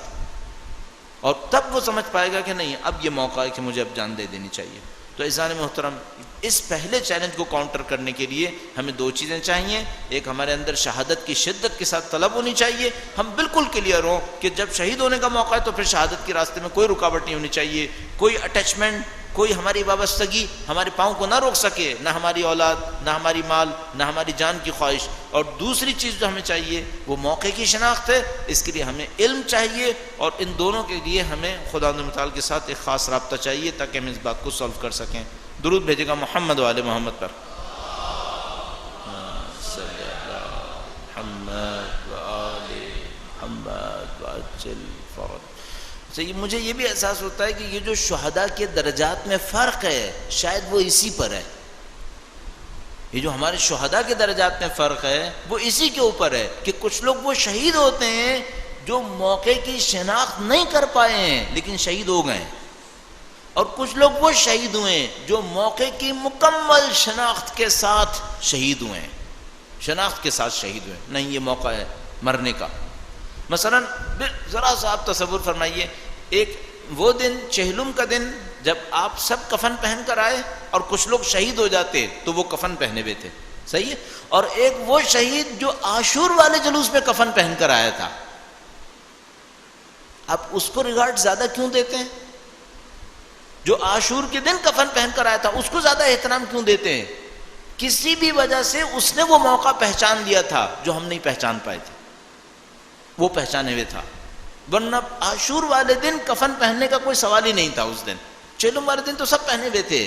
اور تب وہ سمجھ پائے گا کہ نہیں اب یہ موقع ہے کہ مجھے اب جان دے دینی چاہیے. تو عزیزان محترم، اس پہلے چیلنج کو کاؤنٹر کرنے کے لیے ہمیں 2 چیزیں چاہیے. ایک، ہمارے اندر شہادت کی شدت کے ساتھ طلب ہونی چاہیے. ہم بالکل کلیئر ہوں کہ جب شہید ہونے کا موقع ہے تو پھر شہادت کے راستے میں کوئی رکاوٹ نہیں ہونی چاہیے. کوئی اٹیچمنٹ، کوئی ہماری وابستگی ہمارے پاؤں کو نہ روک سکے، نہ ہماری اولاد، نہ ہماری مال، نہ ہماری جان کی خواہش. اور دوسری چیز جو ہمیں چاہیے وہ موقع کی شناخت ہے. اس کے لیے ہمیں علم چاہیے اور ان دونوں کے لیے ہمیں خداوند متعال کے ساتھ ایک خاص رابطہ چاہیے تاکہ ہم اس بات کو سولو کر سکیں. درود بھیجے گا محمد و آل محمد پر. مجھے یہ بھی احساس ہوتا ہے کہ یہ جو شہداء کے درجات میں فرق ہے شاید وہ اسی پر ہے. یہ جو ہمارے شہداء کے درجات میں فرق ہے وہ اسی کے اوپر ہے کہ کچھ لوگ وہ شہید ہوتے ہیں جو موقع کی شناخت نہیں کر پائے ہیں لیکن شہید ہو گئے، اور کچھ لوگ وہ شہید ہوئے ہیں جو موقع کی مکمل شناخت کے ساتھ شہید ہوئے ہیں. شناخت کے ساتھ شہید ہوئے، نہیں یہ موقع ہے مرنے کا. مثلا ذرا سا آپ تصور فرمائیے، ایک وہ دن چہلم کا دن جب آپ سب کفن پہن کر آئے اور کچھ لوگ شہید ہو جاتے تو وہ کفن پہنے ہوئے تھے، صحیح ہے، اور ایک وہ شہید جو عاشور والے جلوس میں کفن پہن کر آیا تھا. آپ اس کو ریگارڈ زیادہ کیوں دیتے ہیں؟ جو عاشور کے دن کفن پہن کر آیا تھا اس کو زیادہ احترام کیوں دیتے ہیں؟ کسی بھی وجہ سے اس نے وہ موقع پہچان لیا تھا جو ہم نہیں پہچان پائے تھے، وہ پہچانے ہوئے تھا، ورنہ عاشور والے دن کفن پہننے کا کوئی سوال ہی نہیں تھا۔ اس دن چیلم والے دن تو سب پہنے ہوئے تھے،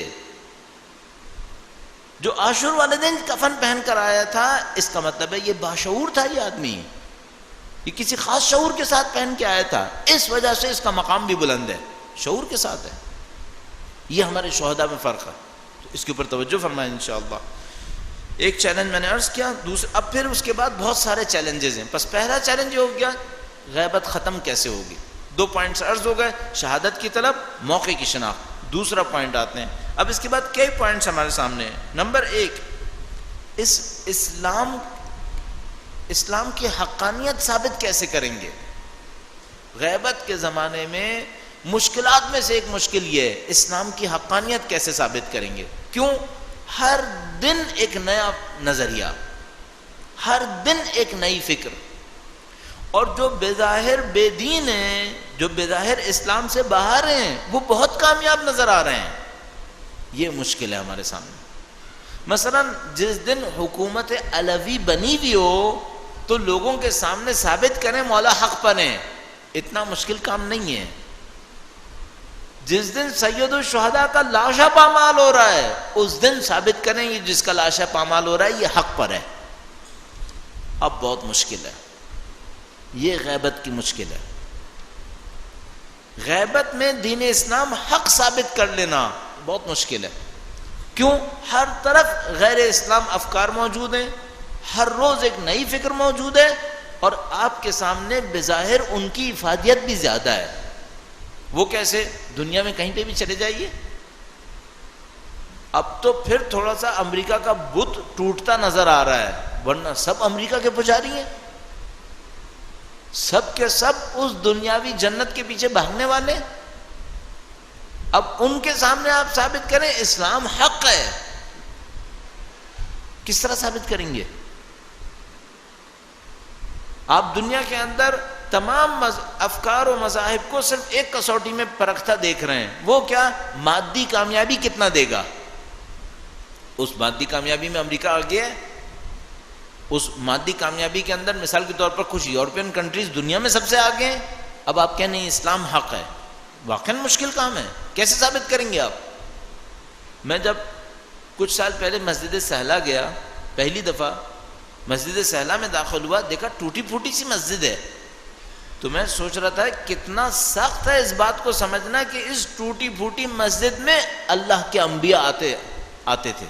جو عاشور والے دن کفن پہن کر آیا تھا اس کا مطلب ہے یہ باشعور تھا، یہ آدمی یہ کسی خاص شعور کے ساتھ پہن کے آیا تھا، اس وجہ سے اس کا مقام بھی بلند ہے، شعور کے ساتھ ہے۔ یہ ہمارے شہداء میں فرق ہے، تو اس کے اوپر توجہ فرمائیں انشاءاللہ۔ ایک چیلنج میں نے عرض کیا، اب پھر اس کے بعد بہت سارے چیلنجز ہیں۔ بس پہلا چیلنج یہ ہو گیا غیبت ختم کیسے ہوگی، 2 پوائنٹس عرض ہو گئے، شہادت کی طلب، موقع کی شناخت۔ دوسرا پوائنٹ آتے ہیں، اب اس کے بعد کئی پوائنٹس ہمارے سامنے ہیں۔ نمبر 1، اسلام کی حقانیت ثابت کیسے کریں گے؟ غیبت کے زمانے میں مشکلات میں سے ایک مشکل یہ ہے، اسلام کی حقانیت کیسے ثابت کریں گے؟ کیوں؟ ہر دن ایک نیا نظریہ، ہر دن ایک نئی فکر، اور جو بظاہر بے دین ہیں، جو بظاہر اسلام سے باہر ہیں، وہ بہت کامیاب نظر آ رہے ہیں۔ یہ مشکل ہے ہمارے سامنے۔ مثلا جس دن حکومت علوی بنی ہوئی ہو تو لوگوں کے سامنے ثابت کریں مولا حق پر ہیں، اتنا مشکل کام نہیں ہے۔ جس دن سید الشہداء کا لاشا پامال ہو رہا ہے اس دن ثابت کریں یہ جس کا لاشا پامال ہو رہا ہے یہ حق پر ہے۔ اب بہت مشکل ہے، یہ غیبت کی مشکل ہے۔ غیبت میں دین اسلام حق ثابت کر لینا بہت مشکل ہے۔ کیوں؟ ہر طرف غیر اسلام افکار موجود ہیں، ہر روز ایک نئی فکر موجود ہے، اور آپ کے سامنے بظاہر ان کی افادیت بھی زیادہ ہے۔ وہ کیسے؟ دنیا میں کہیں پہ بھی چلے جائیے، اب تو پھر تھوڑا سا امریکہ کا بت ٹوٹتا نظر آ رہا ہے، ورنہ سب امریکہ کے پجاری ہیں، سب کے سب اس دنیاوی جنت کے پیچھے بھاگنے والے۔ اب ان کے سامنے آپ ثابت کریں اسلام حق ہے، کس طرح ثابت کریں گے؟ آپ دنیا کے اندر تمام افکار و مذاہب کو صرف ایک کسوٹی میں پرکھتا دیکھ رہے ہیں، وہ کیا؟ مادی کامیابی کتنا دے گا۔ اس مادی کامیابی میں امریکہ آگے ہے، اس مادی کامیابی کے اندر مثال کے طور پر کچھ یورپین کنٹریز دنیا میں سب سے آگے ہیں۔ اب آپ کہنے اسلام حق ہے، واقعاً مشکل کام ہے، کیسے ثابت کریں گے آپ؟ میں جب کچھ سال پہلے مسجد سہلا گیا، پہلی دفعہ مسجد سہلا میں داخل ہوا، دیکھا ٹوٹی پھوٹی سی مسجد ہے، تو میں سوچ رہا تھا کتنا سخت ہے اس بات کو سمجھنا کہ اس ٹوٹی پھوٹی مسجد میں اللہ کے انبیاء آتے تھے۔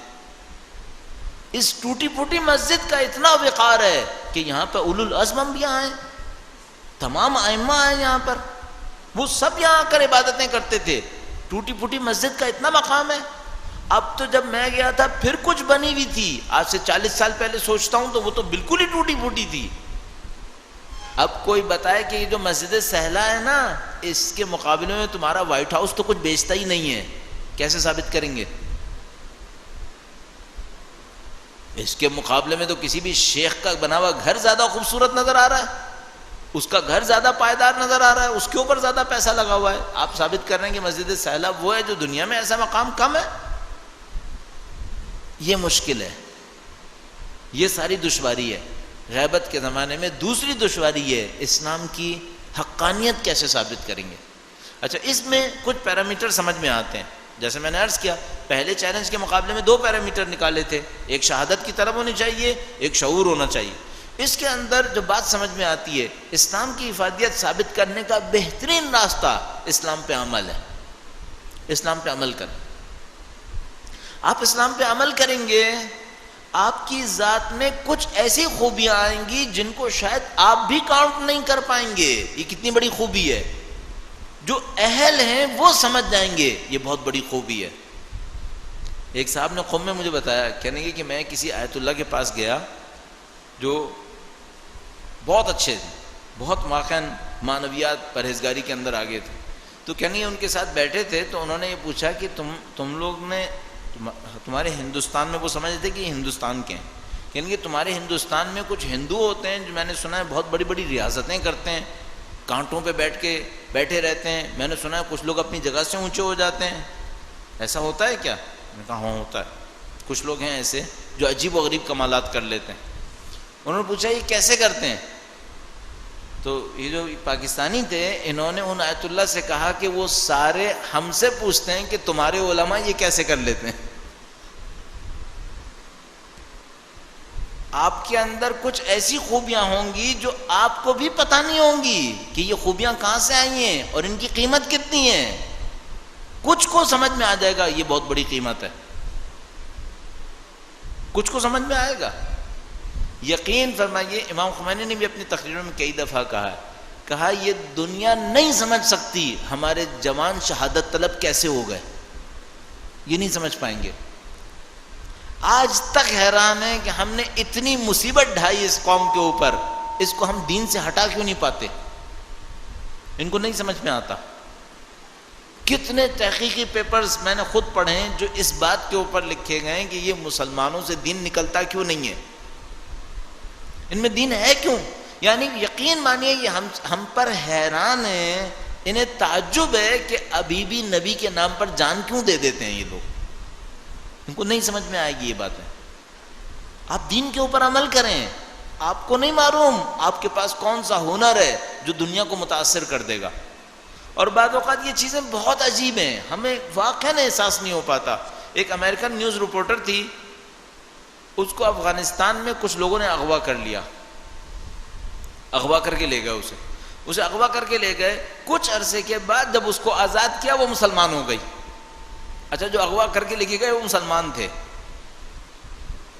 اس ٹوٹی پھوٹی مسجد کا اتنا وقار ہے کہ یہاں پہ اولو العزم انبیاء ہیں، تمام ائمہ ہیں یہاں پر، وہ سب یہاں آ کر عبادتیں کرتے تھے۔ ٹوٹی پھوٹی مسجد کا اتنا مقام ہے۔ اب تو جب میں گیا تھا پھر کچھ بنی ہوئی تھی، آج سے 40 سال پہلے سوچتا ہوں تو وہ تو بالکل ہی ٹوٹی پھوٹی تھی۔ اب کوئی بتائے کہ یہ جو مسجد سہلا ہے نا، اس کے مقابلے میں تمہارا وائٹ ہاؤس تو کچھ بیچتا ہی نہیں ہے، کیسے ثابت کریں گے؟ اس کے مقابلے میں تو کسی بھی شیخ کا بنا ہوا گھر زیادہ خوبصورت نظر آ رہا ہے، اس کا گھر زیادہ پائیدار نظر آ رہا ہے، اس کے اوپر زیادہ پیسہ لگا ہوا ہے۔ آپ ثابت کر رہے ہیں کہ مسجد سہلا وہ ہے جو دنیا میں ایسا مقام کم ہے؟ یہ مشکل ہے، یہ ساری دشواری ہے غیبت کے زمانے میں۔ دوسری دشواری یہ ہے اسلام کی حقانیت کیسے ثابت کریں گے؟ اچھا، اس میں کچھ پیرامیٹر سمجھ میں آتے ہیں۔ جیسے میں نے عرض کیا، پہلے چیلنج کے مقابلے میں 2 پیرامیٹر نکالے تھے، ایک شہادت کی طلب ہونی چاہیے، ایک شعور ہونا چاہیے۔ اس کے اندر جو بات سمجھ میں آتی ہے، اسلام کی افادیت ثابت کرنے کا بہترین راستہ اسلام پہ عمل ہے۔ اسلام پہ عمل کریں، آپ اسلام پہ عمل کریں گے، آپ کی ذات میں کچھ ایسی خوبیاں آئیں گی جن کو شاید آپ بھی کاؤنٹ نہیں کر پائیں گے۔ یہ کتنی بڑی خوبی ہے، جو اہل ہیں وہ سمجھ جائیں گے یہ بہت بڑی خوبی ہے۔ ایک صاحب نے قوم میں مجھے بتایا، کہنے کہ میں کسی آیت اللہ کے پاس گیا جو بہت اچھے تھے، بہت واقعاً معنویات پرہیزگاری کے اندر آگے تھے، تو کہنے ان کے ساتھ بیٹھے تھے تو انہوں نے یہ پوچھا کہ تم لوگ نے تمہارے ہندوستان میں، وہ سمجھتے تھے کہ یہ ہندوستان کے ہیں، کہ تمہارے ہندوستان میں کچھ ہندو ہوتے ہیں جو میں نے سنا ہے بہت بڑی بڑی ریاستیں کرتے ہیں، کانٹوں پہ بیٹھے رہتے ہیں. میں نے سنا ہے کچھ لوگ اپنی جگہ سے اونچے ہو جاتے ہیں. ایسا ہوتا ہے کیا؟ میں نے کہا ہاں ہوتا ہے. کچھ لوگ ہیں ایسے جو عجیب و غریب کمالات کر لیتے ہیں. انہوں نے پوچھا یہ کیسے کرتے ہیں؟ تو یہ جو پاکستانی تھے انہوں نے ان آیت اللہ سے کہا کہ وہ سارے ہم سے پوچھتے ہیں کہ تمہارے علماء یہ کیسے کر لیتے ہیں. آپ کے اندر کچھ ایسی خوبیاں ہوں گی جو آپ کو بھی پتہ نہیں ہوں گی کہ یہ خوبیاں کہاں سے آئی ہیں اور ان کی قیمت کتنی ہے. کچھ کو سمجھ میں آ جائے گا یہ بہت بڑی قیمت ہے, کچھ کو سمجھ میں آئے گا. یقین فرمائیے امام خمینی نے بھی اپنی تقریروں میں کئی دفعہ کہا یہ دنیا نہیں سمجھ سکتی ہمارے جوان شہادت طلب کیسے ہو گئے, یہ نہیں سمجھ پائیں گے. آج تک حیران ہے کہ ہم نے اتنی مصیبت ڈھائی اس قوم کے اوپر, اس کو ہم دین سے ہٹا کیوں نہیں پاتے؟ ان کو نہیں سمجھ میں آتا. کتنے تحقیقی پیپرز میں نے خود پڑھے ہیں جو اس بات کے اوپر لکھے گئے ہیں کہ یہ مسلمانوں سے دین نکلتا کیوں نہیں ہے, ان میں دین ہے کیوں. یعنی یقین مانیے یہ ہم پر حیران ہیں, انہیں تعجب ہے کہ ابھی بھی نبی کے نام پر جان کیوں دے دیتے ہیں یہ لوگ. ان کو نہیں سمجھ میں آئے گی یہ باتیں. آپ دین کے اوپر عمل کریں. آپ کو نہیں معلوم آپ کے پاس کون سا ہنر ہے جو دنیا کو متاثر کر دے گا. اور بعض اوقات یہ چیزیں بہت عجیب ہیں, ہمیں واقعاً احساس نہیں ہو پاتا. ایک امریکن نیوز رپورٹر تھی, اس کو افغانستان میں کچھ لوگوں نے اغوا کر لیا, اغوا کر کے لے گئے اسے اغوا کر کے لے گئے. کچھ عرصے کے بعد جب اس کو آزاد کیا وہ مسلمان ہو گئی. اچھا جو اغوا کر کے لے کے گئے وہ مسلمان تھے.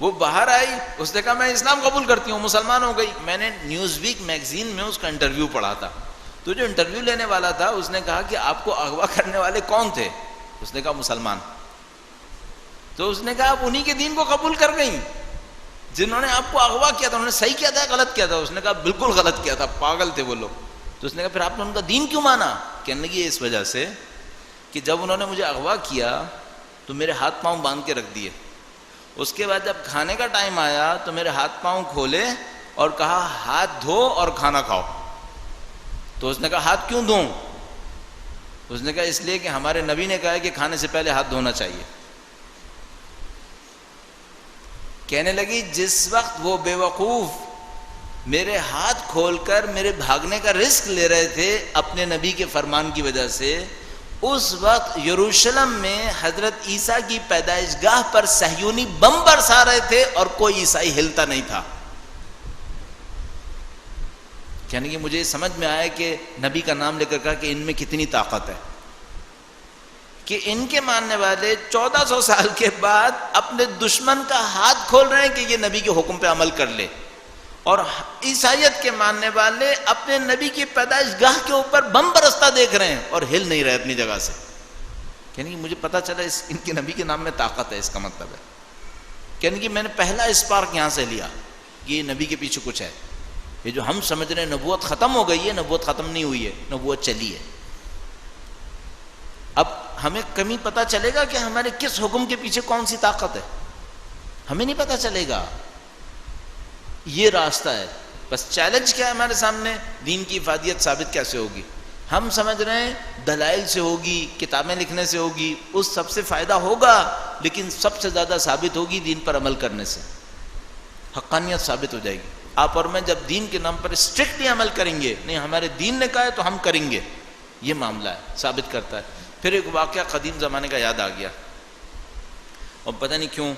وہ باہر آئی, اس نے کہا میں اسلام قبول کرتی ہوں, مسلمان ہو گئی. میں نے نیوز ویک میگزین میں اس کا انٹرویو پڑھا تھا. تو جو انٹرویو لینے والا تھا اس نے کہا کہ آپ کو اغوا کرنے والے کون تھے؟ اس نے کہا مسلمان. تو اس نے کہا آپ انہی کے دین کو قبول کر گئیں جنہوں نے آپ کو اغوا کیا تھا. انہوں نے صحیح کیا تھا غلط کیا تھا؟ اس نے کہا بالکل غلط کیا تھا, پاگل تھے وہ لوگ. تو اس نے کہا پھر آپ نے ان کا دین کیوں مانا؟ کہنے لگی اس وجہ سے کہ جب انہوں نے مجھے اغوا کیا تو میرے ہاتھ پاؤں باندھ کے رکھ دیے. اس کے بعد جب کھانے کا ٹائم آیا تو میرے ہاتھ پاؤں کھولے اور کہا ہاتھ دھو اور کھانا کھاؤ. تو اس نے کہا ہاتھ کیوں دھوں؟ اس نے کہا اس لیے کہ ہمارے نبی نے کہا ہے کہ کھانے سے پہلے ہاتھ دھونا چاہیے. کہنے لگی جس وقت وہ بے وقوف میرے ہاتھ کھول کر میرے بھاگنے کا رسک لے رہے تھے اپنے نبی کے فرمان کی وجہ سے, اس وقت یروشلم میں حضرت عیسیٰ کی پیدائش گاہ پر صہیونی بم برسا رہے تھے اور کوئی عیسائی ہلتا نہیں تھا. یعنی کہ مجھے سمجھ میں آیا کہ نبی کا نام لے کر کہا کہ ان میں کتنی طاقت ہے کہ ان کے ماننے والے 1400 سال کے بعد اپنے دشمن کا ہاتھ کھول رہے ہیں کہ یہ نبی کے حکم پہ عمل کر لے, اور عیسائیت کے ماننے والے اپنے نبی کی پیدائش گاہ کے اوپر بم برستا دیکھ رہے ہیں اور ہل نہیں رہے اپنی جگہ سے. یعنی کہ مجھے پتہ چلا ان کے نبی کے نام میں طاقت ہے. اس کا مطلب ہے یعنی کہ میں نے پہلا اسپارک یہاں سے لیا کہ یہ نبی کے پیچھے کچھ ہے. یہ جو ہم سمجھ رہے ہیں نبوت ختم ہو گئی ہے, نبوت ختم نہیں ہوئی ہے, نبوت چلی ہے. اب ہمیں کمی پتہ چلے گا کہ ہمارے کس حکم کے پیچھے کون سی طاقت ہے, ہمیں نہیں پتہ چلے گا. یہ راستہ ہے. بس چیلنج کیا ہے ہمارے سامنے؟ دین کی افادیت ثابت کیسے ہوگی؟ ہم سمجھ رہے ہیں دلائل سے ہوگی, کتابیں لکھنے سے ہوگی, اس سب سے فائدہ ہوگا, لیکن سب سے زیادہ ثابت ہوگی دین پر عمل کرنے سے. حقانیت ثابت ہو جائے گی. آپ اور میں جب دین کے نام پر اسٹرکٹلی عمل کریں گے, نہیں ہمارے دین نے کہا ہے تو ہم کریں گے, یہ معاملہ ہے, ثابت کرتا ہے. پھر ایک واقعہ قدیم زمانے کا یاد آ گیا, اور پتہ نہیں کیوں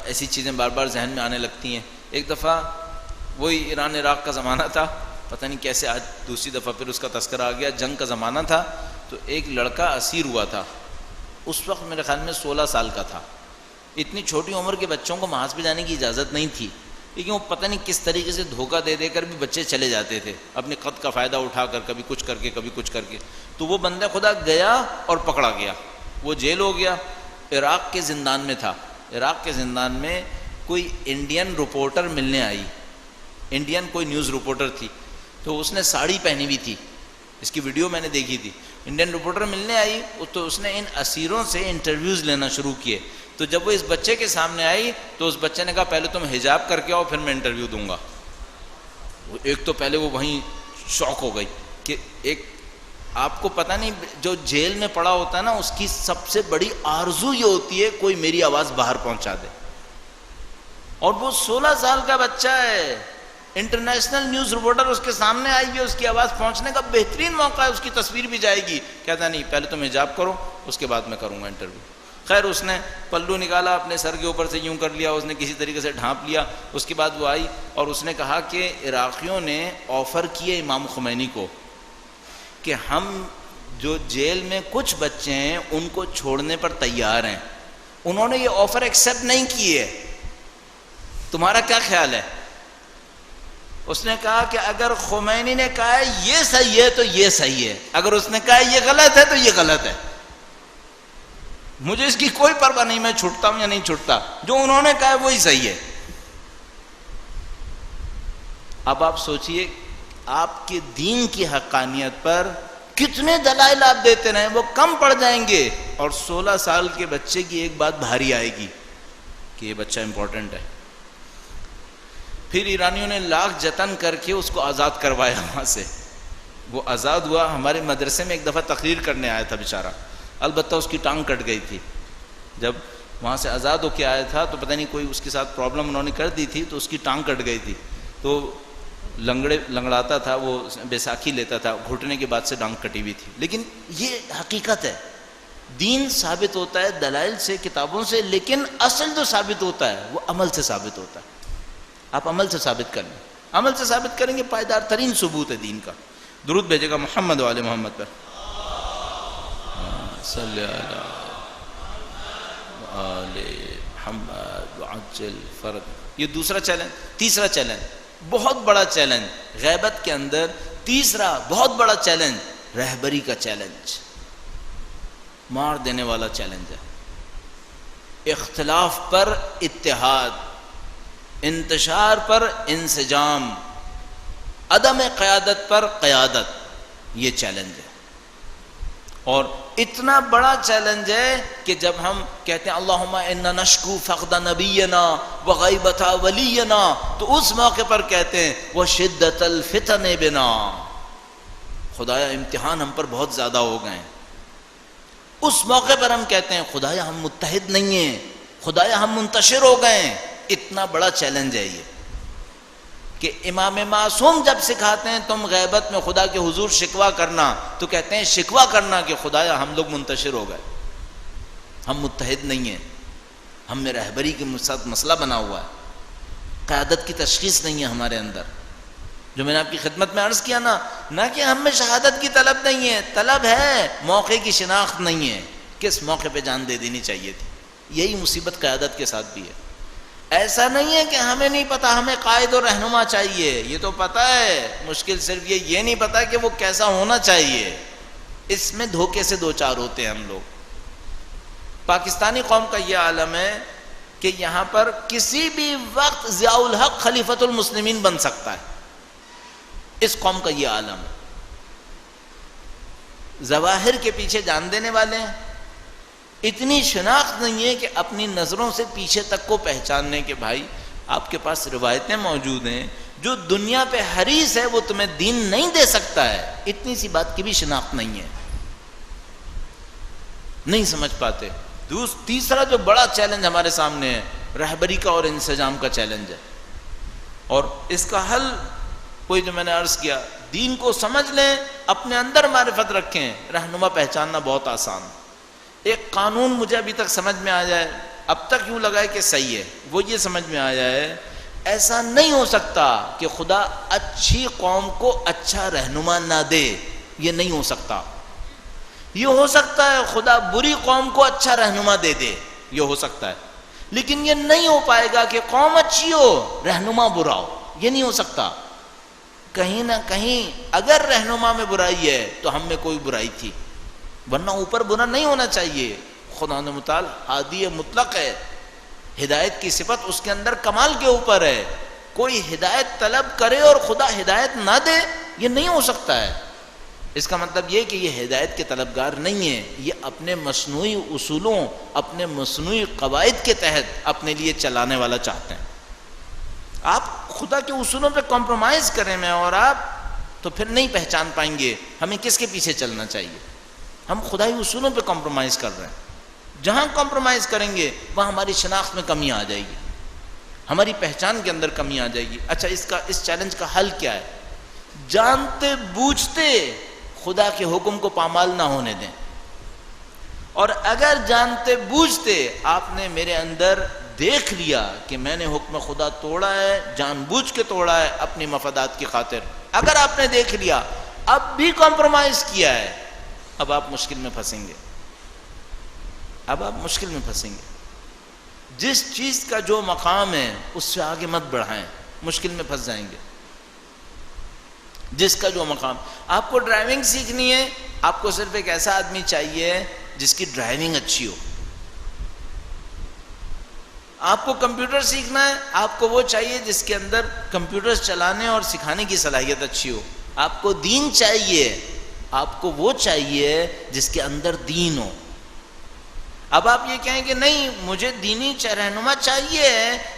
ایسی چیزیں بار بار ذہن میں آنے لگتی ہیں. ایک دفعہ وہی ایران عراق کا زمانہ تھا, پتہ نہیں کیسے آج دوسری دفعہ پھر اس کا تذکرہ آ گیا. جنگ کا زمانہ تھا, تو ایک لڑکا اسیر ہوا تھا. اس وقت میرے خیال میں 16 سال کا تھا. اتنی چھوٹی عمر کے بچوں کو محاذ پہ جانے کی اجازت نہیں تھی, لیکن وہ پتہ نہیں کس طریقے سے دھوکہ دے دے کر بھی بچے چلے جاتے تھے اپنے قد کا فائدہ اٹھا کر, کبھی کچھ کر کے کبھی کچھ کر کے. تو وہ بندہ خدا گیا اور پکڑا گیا, وہ جیل ہو گیا. عراق کے زندان میں تھا. عراق کے زندان میں کوئی انڈین رپورٹر ملنے آئی, انڈین کوئی نیوز رپورٹر تھی, تو اس نے ساڑی پہنی ہوئی تھی. اس کی ویڈیو میں نے دیکھی تھی. انڈین رپورٹر ملنے آئی تو اس نے ان اسیروں سے انٹرویوز لینا شروع کیے. تو جب وہ اس بچے کے سامنے آئی تو اس بچے نے کہا پہلے تم حجاب کر کے آؤ پھر میں انٹرویو دوں گا. ایک تو پہلے وہ وہیں شوق ہو گئی کہ ایک آپ کو پتہ نہیں جو جیل میں پڑا ہوتا ہے نا اس کی سب سے بڑی آرزو یہ ہوتی ہے کوئی میری آواز باہر پہنچا دے. اور وہ 16 سال کا بچہ ہے, انٹرنیشنل نیوز رپورٹر اس کے سامنے آئی ہے, اس کی آواز پہنچنے کا بہترین موقع ہے, اس کی تصویر بھی جائے گی. کہتا نہیں پہلے تم حجاب کرو اس کے بعد میں کروں گا انٹرویو. خیر اس نے پلو نکالا اپنے سر کے اوپر سے یوں کر لیا, اس نے کسی طریقے سے ڈھانپ لیا. اس کے بعد وہ آئی اور اس نے کہا کہ عراقیوں نے آفر کیے امام خمینی کو کہ ہم جو جیل میں کچھ بچے ہیں ان کو چھوڑنے پر تیار ہیں, انہوں نے یہ آفر ایکسیپٹ نہیں کیے, تمہارا کیا خیال ہے؟ اس نے کہا کہ اگر خمینی نے کہا ہے یہ صحیح ہے تو یہ صحیح ہے, اگر اس نے کہا ہے یہ غلط ہے تو یہ غلط ہے, مجھے اس کی کوئی پرواہ نہیں, میں چھوٹتا ہوں یا نہیں چھوٹتا, جو انہوں نے کہا ہے وہی صحیح ہے. اب آپ سوچئے آپ کے دین کی حقانیت پر کتنے دلائل آپ دیتے رہیں, وہ کم پڑ جائیں گے. اور 16 سال کے بچے کی ایک بات بھاری آئے گی کہ یہ بچہ امپورٹنٹ ہے. پھر ایرانیوں نے لاکھ جتن کر کے اس کو آزاد کروایا وہاں سے. وہ آزاد ہوا, ہمارے مدرسے میں ایک دفعہ تقریر کرنے آیا تھا بیچارہ, البتہ اس کی ٹانگ کٹ گئی تھی. جب وہاں سے آزاد ہو کے آیا تھا تو پتہ نہیں کوئی اس کے ساتھ پرابلم انہوں نے کر دی تھی تو اس کی ٹانگ کٹ گئی تھی. تو لنگڑاتا تھا, وہ بیساکھی لیتا تھا, گھٹنے کے بعد سے ٹانگ کٹی ہوئی تھی. لیکن یہ حقیقت ہے, دین ثابت ہوتا ہے دلائل سے, کتابوں سے, لیکن اصل جو ثابت ہوتا ہے وہ عمل سے ثابت ہوتا ہے. آپ عمل سے ثابت کریں, عمل سے ثابت کریں گے, پائیدار ترین ثبوت ہے دین کا. درود بھیجے گا محمد و آل محمد پر. صلی علی آل محمد وعجل فرج. یہ دوسرا چیلنج. تیسرا چیلنج, بہت بڑا چیلنج غیبت کے اندر, تیسرا بہت بڑا چیلنج رہبری کا چیلنج, مار دینے والا چیلنج ہے. اختلاف پر اتحاد, انتشار پر انسجام, عدم قیادت پر قیادت, یہ چیلنج ہے. اور اتنا بڑا چیلنج ہے کہ جب ہم کہتے ہیں اللہم انا نشکو فقد نبینا وغیبت ولینا, تو اس موقع پر کہتے ہیں وشدت الفتن بنا, خدایا امتحان ہم پر بہت زیادہ ہو گئے ہیں. اس موقع پر ہم کہتے ہیں خدایا ہم متحد نہیں ہیں, خدایا ہم منتشر ہو گئے ہیں. اتنا بڑا چیلنج ہے یہ کہ امام معصوم جب سکھاتے ہیں تم غیبت میں خدا کے حضور شکوہ کرنا, تو کہتے ہیں شکوہ کرنا کہ خدایا ہم لوگ منتشر ہو گئے, ہم متحد نہیں ہیں, ہم میں رہبری کے ساتھ مسئلہ بنا ہوا ہے, قیادت کی تشخیص نہیں ہے ہمارے اندر. جو میں نے آپ کی خدمت میں عرض کیا نا, نہ کہ ہم میں شہادت کی طلب نہیں ہے, طلب ہے, موقع کی شناخت نہیں ہے, کس موقع پہ جان دے دینی چاہیے تھی. یہی مصیبت قیادت کے ساتھ بھی ہے. ایسا نہیں ہے کہ ہمیں نہیں پتا, ہمیں قائد و رہنما چاہیے, یہ تو پتا ہے, مشکل صرف یہ نہیں پتا کہ وہ کیسا ہونا چاہیے. اس میں دھوکے سے دو چار ہوتے ہیں ہم لوگ. پاکستانی قوم کا یہ عالم ہے کہ یہاں پر کسی بھی وقت ضیاء الحق خلیفۃ المسلمین بن سکتا ہے, اس قوم کا یہ عالم ہے. ظواہر کے پیچھے جان دینے والے ہیں, اتنی شناخت نہیں ہے کہ اپنی نظروں سے پیچھے تک کو پہچاننے کے بھائی آپ کے پاس روایتیں موجود ہیں, جو دنیا پہ حریص ہے وہ تمہیں دین نہیں دے سکتا ہے, اتنی سی بات کی بھی شناخت نہیں ہے, نہیں سمجھ پاتے. تیسرا جو بڑا چیلنج ہمارے سامنے ہے رہبری کا اور انسجام کا چیلنج ہے. اور اس کا حل کوئی جو میں نے عرض کیا, دین کو سمجھ لیں, اپنے اندر معرفت رکھیں, رہنما پہچاننا بہت آسان. ایک قانون مجھے ابھی تک سمجھ میں آ جائے, اب تک یوں لگا ہے کہ صحیح ہے, وہ یہ سمجھ میں آ جائے ایسا نہیں ہو سکتا کہ خدا اچھی قوم کو اچھا رہنما نہ دے, یہ نہیں ہو سکتا. یہ ہو سکتا ہے خدا بری قوم کو اچھا رہنما دے دے, یہ ہو سکتا ہے, لیکن یہ نہیں ہو پائے گا کہ قوم اچھی ہو رہنما برا ہو, یہ نہیں ہو سکتا. کہیں نہ کہیں اگر رہنما میں برائی ہے تو ہم میں کوئی برائی تھی, ورنہ اوپر برا نہیں ہونا چاہیے. خدا متعال ہادی مطلق ہے, ہدایت کی صفت اس کے اندر کمال کے اوپر ہے. کوئی ہدایت طلب کرے اور خدا ہدایت نہ دے, یہ نہیں ہو سکتا ہے. اس کا مطلب یہ کہ یہ ہدایت کے طلبگار نہیں ہے, یہ اپنے مصنوعی اصولوں, اپنے مصنوعی قواعد کے تحت اپنے لیے چلانے والا چاہتے ہیں. آپ خدا کے اصولوں پہ کمپرومائز کریں میں اور آپ, تو پھر نہیں پہچان پائیں گے ہمیں کس کے پیچھے چلنا چاہیے. ہم خدائی اصولوں پہ کمپرومائز کر رہے ہیں. جہاں کمپرومائز کریں گے وہاں ہماری شناخت میں کمی آ جائے گی, ہماری پہچان کے اندر کمی آ جائے گی. اچھا اس چیلنج کا حل کیا ہے؟ جانتے بوجھتے خدا کے حکم کو پامال نہ ہونے دیں. اور اگر جانتے بوجھتے آپ نے میرے اندر دیکھ لیا کہ میں نے حکم خدا توڑا ہے, جان بوجھ کے توڑا ہے اپنی مفادات کی خاطر, اگر آپ نے دیکھ لیا اب بھی کمپرومائز کیا ہے, اب آپ مشکل میں پھنسیں گے. اب آپ مشکل میں پھنسیں گے. جس چیز کا جو مقام ہے اس سے آگے مت بڑھائیں, مشکل میں پھنس جائیں گے. جس کا جو مقام, آپ کو ڈرائیونگ سیکھنی ہے, آپ کو صرف ایک ایسا آدمی چاہیے جس کی ڈرائیونگ اچھی ہو. آپ کو کمپیوٹر سیکھنا ہے, آپ کو وہ چاہیے جس کے اندر کمپیوٹر چلانے اور سکھانے کی صلاحیت اچھی ہو. آپ کو دین چاہیے, آپ کو وہ چاہیے جس کے اندر دین ہو. اب آپ یہ کہیں کہ نہیں مجھے دینی رہنما چاہیے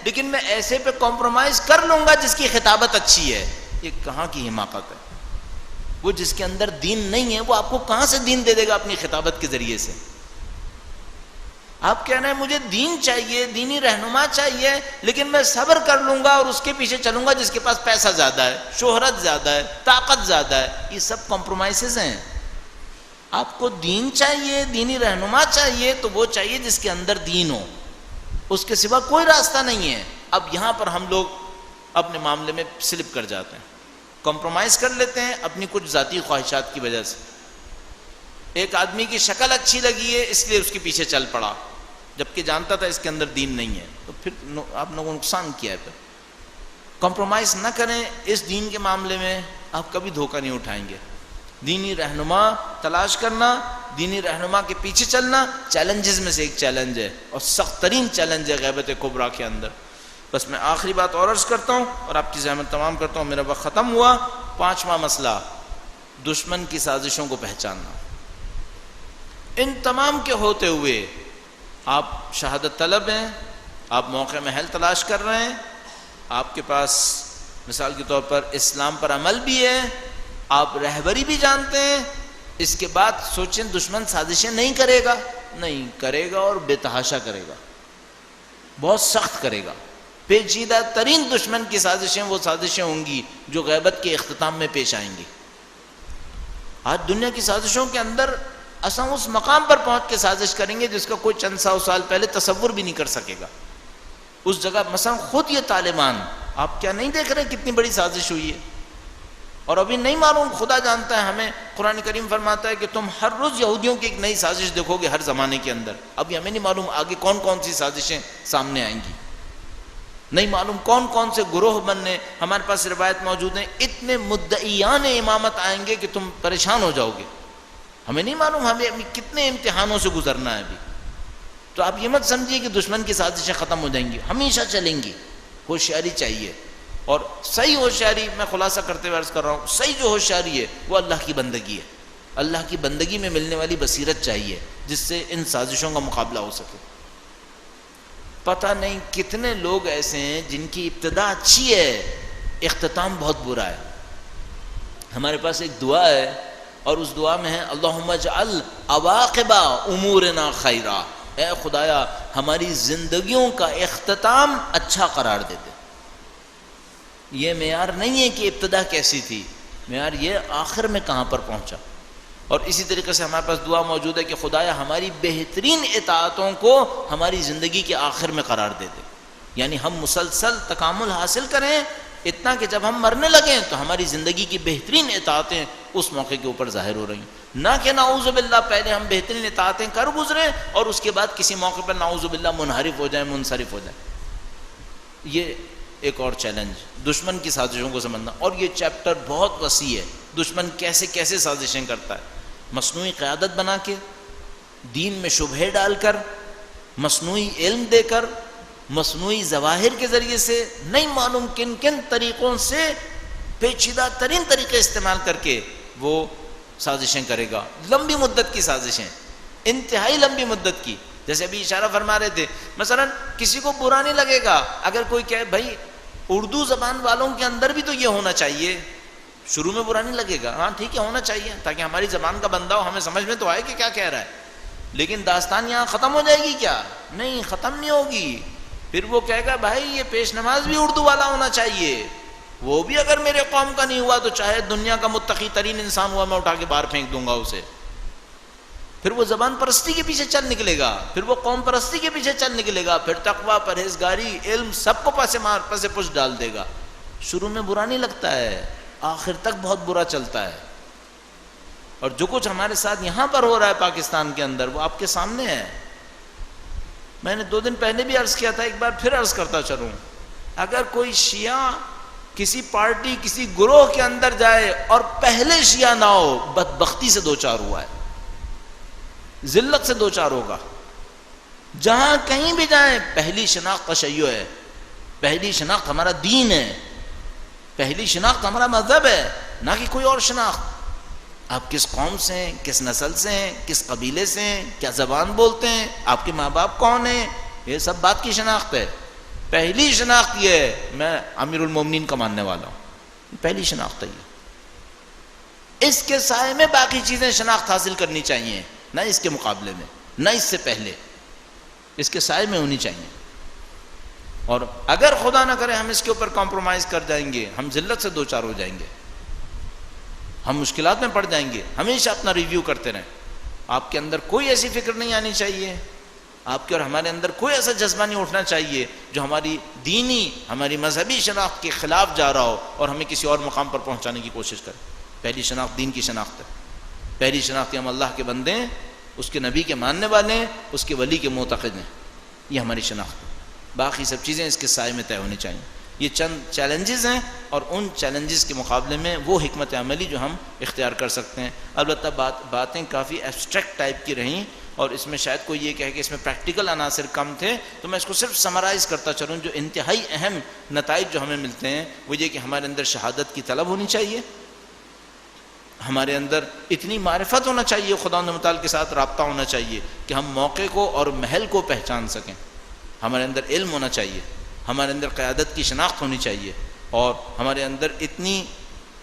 لیکن میں ایسے پہ کمپرومائز کر لوں گا جس کی خطابت اچھی ہے, یہ کہاں کی حماقت ہے؟ وہ جس کے اندر دین نہیں ہے وہ آپ کو کہاں سے دین دے دے گا اپنی خطابت کے ذریعے سے؟ آپ کہنا ہے مجھے دین چاہیے, دینی رہنما چاہیے, لیکن میں صبر کر لوں گا اور اس کے پیچھے چلوں گا جس کے پاس پیسہ زیادہ ہے, شہرت زیادہ ہے, طاقت زیادہ ہے. یہ سب کمپرومائزز ہیں. آپ کو دین چاہیے, دینی رہنما چاہیے تو وہ چاہیے جس کے اندر دین ہو, اس کے سوا کوئی راستہ نہیں ہے. اب یہاں پر ہم لوگ اپنے معاملے میں سلپ کر جاتے ہیں, کمپرومائز کر لیتے ہیں اپنی کچھ ذاتی خواہشات کی وجہ سے. ایک آدمی کی شکل اچھی لگی ہے اس لیے اس کے پیچھے چل پڑا, جبکہ جانتا تھا اس کے اندر دین نہیں ہے. تو پھر آپ لوگوں نے نقصان کیا ہے. پھر کمپرومائز نہ کریں اس دین کے معاملے میں, آپ کبھی دھوکہ نہیں اٹھائیں گے. دینی رہنما تلاش کرنا, دینی رہنما کے پیچھے چلنا چیلنجز میں سے ایک چیلنج ہے, اور سخت ترین چیلنج ہے غیبت کبریٰ کے اندر. بس میں آخری بات اور عرض کرتا ہوں اور آپ کی زحمت تمام کرتا ہوں, میرا وقت ختم ہوا. 5واں مسئلہ, دشمن کی سازشوں کو پہچاننا. ان تمام کے ہوتے ہوئے آپ شہادت طلب ہیں, آپ موقع میں حل تلاش کر رہے ہیں, آپ کے پاس مثال کے طور پر اسلام پر عمل بھی ہے, آپ رہبری بھی جانتے ہیں. اس کے بعد سوچیں دشمن سازشیں نہیں کرے گا, نہیں کرے گا, اور بے تحاشا کرے گا, بہت سخت کرے گا. پیچیدہ ترین دشمن کی سازشیں وہ سازشیں ہوں گی جو غیبت کے اختتام میں پیش آئیں گی. آج دنیا کی سازشوں کے اندر اصلا اس مقام پر پہنچ کے سازش کریں گے جس کا کوئی چند سو سال پہلے تصور بھی نہیں کر سکے گا. اس جگہ مثلا خود یہ طالبان, آپ کیا نہیں دیکھ رہے کتنی بڑی سازش ہوئی ہے؟ اور ابھی نہیں معلوم, خدا جانتا ہے. ہمیں قرآن کریم فرماتا ہے کہ تم ہر روز یہودیوں کی ایک نئی سازش دیکھو گے ہر زمانے کے اندر. ابھی ہمیں نہیں معلوم آگے کون کون سی سازشیں سامنے آئیں گی, نہیں معلوم کون کون سے گروہ بننے. ہمارے پاس روایت موجود ہیں اتنے مدعیان امامت آئیں گے کہ تم پریشان ہو جاؤ گے. ہمیں نہیں معلوم ہمیں کتنے امتحانوں سے گزرنا ہے ابھی. تو آپ یہ مت سمجھیے کہ دشمن کی سازشیں ختم ہو جائیں گی, ہمیشہ چلیں گی. ہوشیاری چاہیے, اور صحیح ہوشیاری, میں خلاصہ کرتے ہوئے عرض کر رہا ہوں, صحیح جو ہوشیاری ہے وہ اللہ کی بندگی ہے. اللہ کی بندگی میں ملنے والی بصیرت چاہیے جس سے ان سازشوں کا مقابلہ ہو سکے. پتہ نہیں کتنے لوگ ایسے ہیں جن کی ابتدا اچھی ہے, اختتام بہت برا ہے. ہمارے پاس ایک دعا ہے اور اس دعا میں ہے اللہم اجعل عواقب امورنا خیرا, اے خدایا ہماری زندگیوں کا اختتام اچھا قرار دے دے. یہ معیار نہیں ہے کہ ابتدا کیسی تھی, معیار یہ آخر میں کہاں پر پہنچا. اور اسی طریقے سے ہمارے پاس دعا موجود ہے کہ خدایا ہماری بہترین اطاعتوں کو ہماری زندگی کے آخر میں قرار دے دے. یعنی ہم مسلسل تکامل حاصل کریں اتنا کہ جب ہم مرنے لگیں تو ہماری زندگی کی بہترین اطاعتیں اس موقع کے اوپر ظاہر ہو رہی ہیں. نہ کہ نعوذ باللہ پہلے ہم بہترین اطاعتیں کر گزریں اور اس کے بعد کسی موقع پر نعوذ باللہ منحرف ہو جائیں, منصرف ہو جائیں. یہ ایک اور چیلنج, دشمن کی سازشوں کو سمجھنا. اور یہ چیپٹر بہت وسیع ہے, دشمن کیسے کیسے سازشیں کرتا ہے. مصنوعی قیادت بنا کے, دین میں شبہے ڈال کر, مصنوعی علم دے کر, مصنوعی ظواہر کے ذریعے سے, نہیں معلوم کن کن طریقوں سے پیچیدہ ترین طریقے استعمال کر کے وہ سازشیں کرے گا. لمبی مدت کی سازشیں, انتہائی لمبی مدت کی. جیسے ابھی اشارہ فرما رہے تھے, مثلا کسی کو برا نہیں لگے گا اگر کوئی کہے بھائی اردو زبان والوں کے اندر بھی تو یہ ہونا چاہیے, شروع میں برا نہیں لگے گا، ہاں ٹھیک ہے ہونا چاہیے تاکہ ہماری زبان کا بندہ ہو، ہمیں سمجھ میں تو آئے کہ کیا کہہ رہا ہے. لیکن داستان یہاں ختم ہو جائے گی کیا؟ نہیں، ختم نہیں ہوگی. پھر وہ کہے گا بھائی یہ پیش نماز بھی اردو والا ہونا چاہیے، وہ بھی اگر میرے قوم کا نہیں ہوا تو چاہے دنیا کا متقی ترین انسان ہوا میں اٹھا کے باہر پھینک دوں گا اسے. پھر وہ زبان پرستی کے پیچھے چل نکلے گا، پھر وہ قوم پرستی کے پیچھے چل نکلے گا، پھر تقویٰ، پرہیزگاری، علم سب کو پسے پش ڈال دے گا. شروع میں برا نہیں لگتا ہے، آخر تک بہت برا چلتا ہے. اور جو کچھ ہمارے ساتھ یہاں پر ہو رہا ہے پاکستان کے اندر وہ آپ کے سامنے ہے. میں نے 2 دن پہلے بھی عرض کیا تھا، ایک بار پھر عرض کرتا چلوں، اگر کوئی شیعہ کسی پارٹی کسی گروہ کے اندر جائے اور پہلے شیعہ نہ ہو، بدبختی سے دوچار ہوا ہے، ذلت سے دوچار ہوگا. جہاں کہیں بھی جائیں پہلی شناخت تشیع ہے، پہلی شناخت ہمارا دین ہے، پہلی شناخت ہمارا مذہب ہے، نہ کہ کوئی اور شناخت. آپ کس قوم سے ہیں، کس نسل سے ہیں، کس قبیلے سے ہیں، کیا زبان بولتے ہیں، آپ کے ماں باپ کون ہیں، یہ سب بات کی شناخت ہے. پہلی شناخت یہ ہے میں امیر المومنین کا ماننے والا ہوں، پہلی شناخت ہے یہ. اس کے سائے میں باقی چیزیں شناخت حاصل کرنی چاہیے، نہ اس کے مقابلے میں، نہ اس سے پہلے، اس کے سائے میں ہونی چاہیے. اور اگر خدا نہ کرے ہم اس کے اوپر کمپرومائز کر جائیں گے، ہم ذلت سے دوچار ہو جائیں گے، ہم مشکلات میں پڑ جائیں گے. ہمیشہ اپنا ریویو کرتے رہیں. آپ کے اندر کوئی ایسی فکر نہیں آنی چاہیے، آپ کے اور ہمارے اندر کوئی ایسا جذبہ نہیں اٹھنا چاہیے جو ہماری دینی، ہماری مذہبی شناخت کے خلاف جا رہا ہو اور ہمیں کسی اور مقام پر پہنچانے کی کوشش کرے. پہلی شناخت دین کی شناخت ہے. پہلی شناخت ہم اللہ کے بندے ہیں، اس کے نبی کے ماننے والے ہیں، اس کے ولی کے معتقد ہیں. یہ ہماری شناخت ہے. باقی سب چیزیں اس کے سائے میں طے ہونی چاہیے. یہ چند چیلنجز ہیں اور ان چیلنجز کے مقابلے میں وہ حکمت عملی جو ہم اختیار کر سکتے ہیں. البتہ باتیں کافی ایبسٹریکٹ ٹائپ کی رہیں اور اس میں شاید کوئی یہ کہے کہ اس میں پریکٹیکل عناصر کم تھے، تو میں اس کو صرف سمرائز کرتا چلوں. جو انتہائی اہم نتائج جو ہمیں ملتے ہیں وہ یہ کہ ہمارے اندر شہادت کی طلب ہونی چاہیے، ہمارے اندر اتنی معرفت ہونا چاہیے، خدا متعال کے ساتھ رابطہ ہونا چاہیے کہ ہم موقع کو اور محل کو پہچان سکیں. ہمارے اندر علم ہونا چاہیے، ہمارے اندر قیادت کی شناخت ہونی چاہیے، اور ہمارے اندر اتنی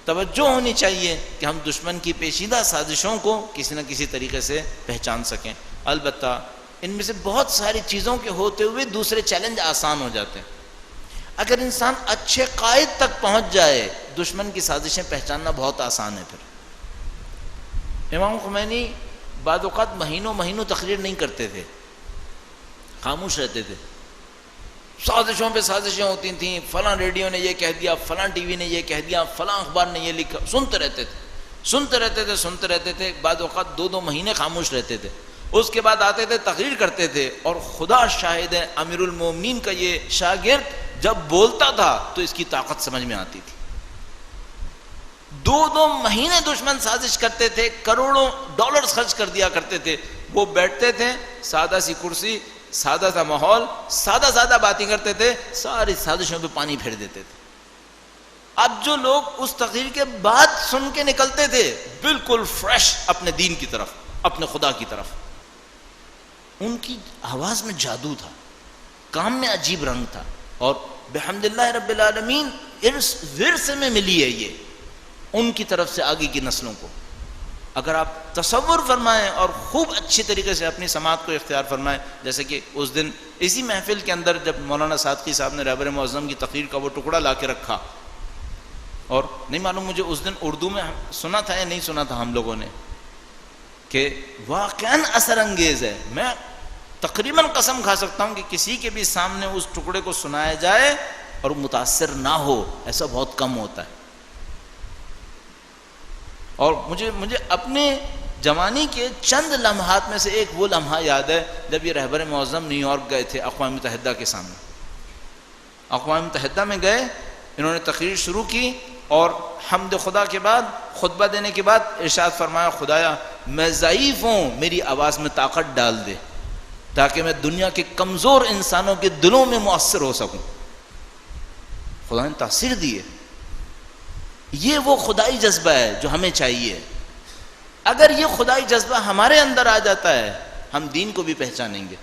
توجہ ہونی چاہیے کہ ہم دشمن کی پیچیدہ سازشوں کو کسی نہ کسی طریقے سے پہچان سکیں. البتہ ان میں سے بہت ساری چیزوں کے ہوتے ہوئے دوسرے چیلنج آسان ہو جاتے ہیں. اگر انسان اچھے قائد تک پہنچ جائے دشمن کی سازشیں پہچاننا بہت آسان ہے. پھر امام خمینی بعض اوقات مہینوں تقریر نہیں کرتے تھے، خاموش رہتے تھے. سازشوں پہ سازشیں ہوتی تھیں، فلاں ریڈیو نے یہ کہہ دیا، فلاں ٹی وی نے یہ کہہ دیا، فلاں اخبار نے یہ لکھا. سنتے رہتے تھے. بعض اوقات 2 مہینے خاموش رہتے تھے. اس کے بعد آتے تھے، تقریر کرتے تھے، اور خدا شاہد ہے امیر المومنین کا یہ شاگرد جب بولتا تھا تو اس کی طاقت سمجھ میں آتی تھی. 2 مہینے دشمن سازش کرتے تھے، کروڑوں ڈالرز خرچ کر دیا کرتے تھے. وہ بیٹھتے تھے، سادہ سی کرسی، سادہ سا ماحول، سادہ باتیں کرتے تھے، ساری سازشوں پہ پانی پھیر دیتے تھے. اب جو لوگ اس تقریر کے بعد سن کے نکلتے تھے بالکل فریش اپنے دین کی طرف، اپنے خدا کی طرف، ان کی آواز میں جادو تھا، کام میں عجیب رنگ تھا. اور بحمدللہ رب العالمین ورثے میں ملی ہے یہ ان کی طرف سے آگے کی نسلوں کو. اگر آپ تصور فرمائیں اور خوب اچھی طریقے سے اپنی سماعت کو اختیار فرمائیں، جیسے کہ اس دن اسی محفل کے اندر جب مولانا صادقی صاحب نے رہبر معظم کی تقریر کا وہ ٹکڑا لا کے رکھا، اور نہیں معلوم مجھے اس دن اردو میں سنا تھا یا نہیں سنا تھا ہم لوگوں نے، کہ واقعاً اثر انگیز ہے. میں تقریباً قسم کھا سکتا ہوں کہ کسی کے بھی سامنے اس ٹکڑے کو سنایا جائے اور متاثر نہ ہو، ایسا بہت کم ہوتا ہے. اور مجھے اپنے جوانی کے چند لمحات میں سے ایک وہ لمحہ یاد ہے جب یہ رہبر معظم نیو یارک گئے تھے اقوام متحدہ کے سامنے. اقوام متحدہ میں گئے، انہوں نے تقریر شروع کی، اور حمد خدا کے بعد، خطبہ دینے کے بعد ارشاد فرمایا، خدایا میں ضعیف ہوں، میری آواز میں طاقت ڈال دے تاکہ میں دنیا کے کمزور انسانوں کے دلوں میں مؤثر ہو سکوں. خدا نے تاثیر دی ہے. یہ وہ خدائی جذبہ ہے جو ہمیں چاہیے. اگر یہ خدائی جذبہ ہمارے اندر آ جاتا ہے، ہم دین کو بھی پہچانیں گے،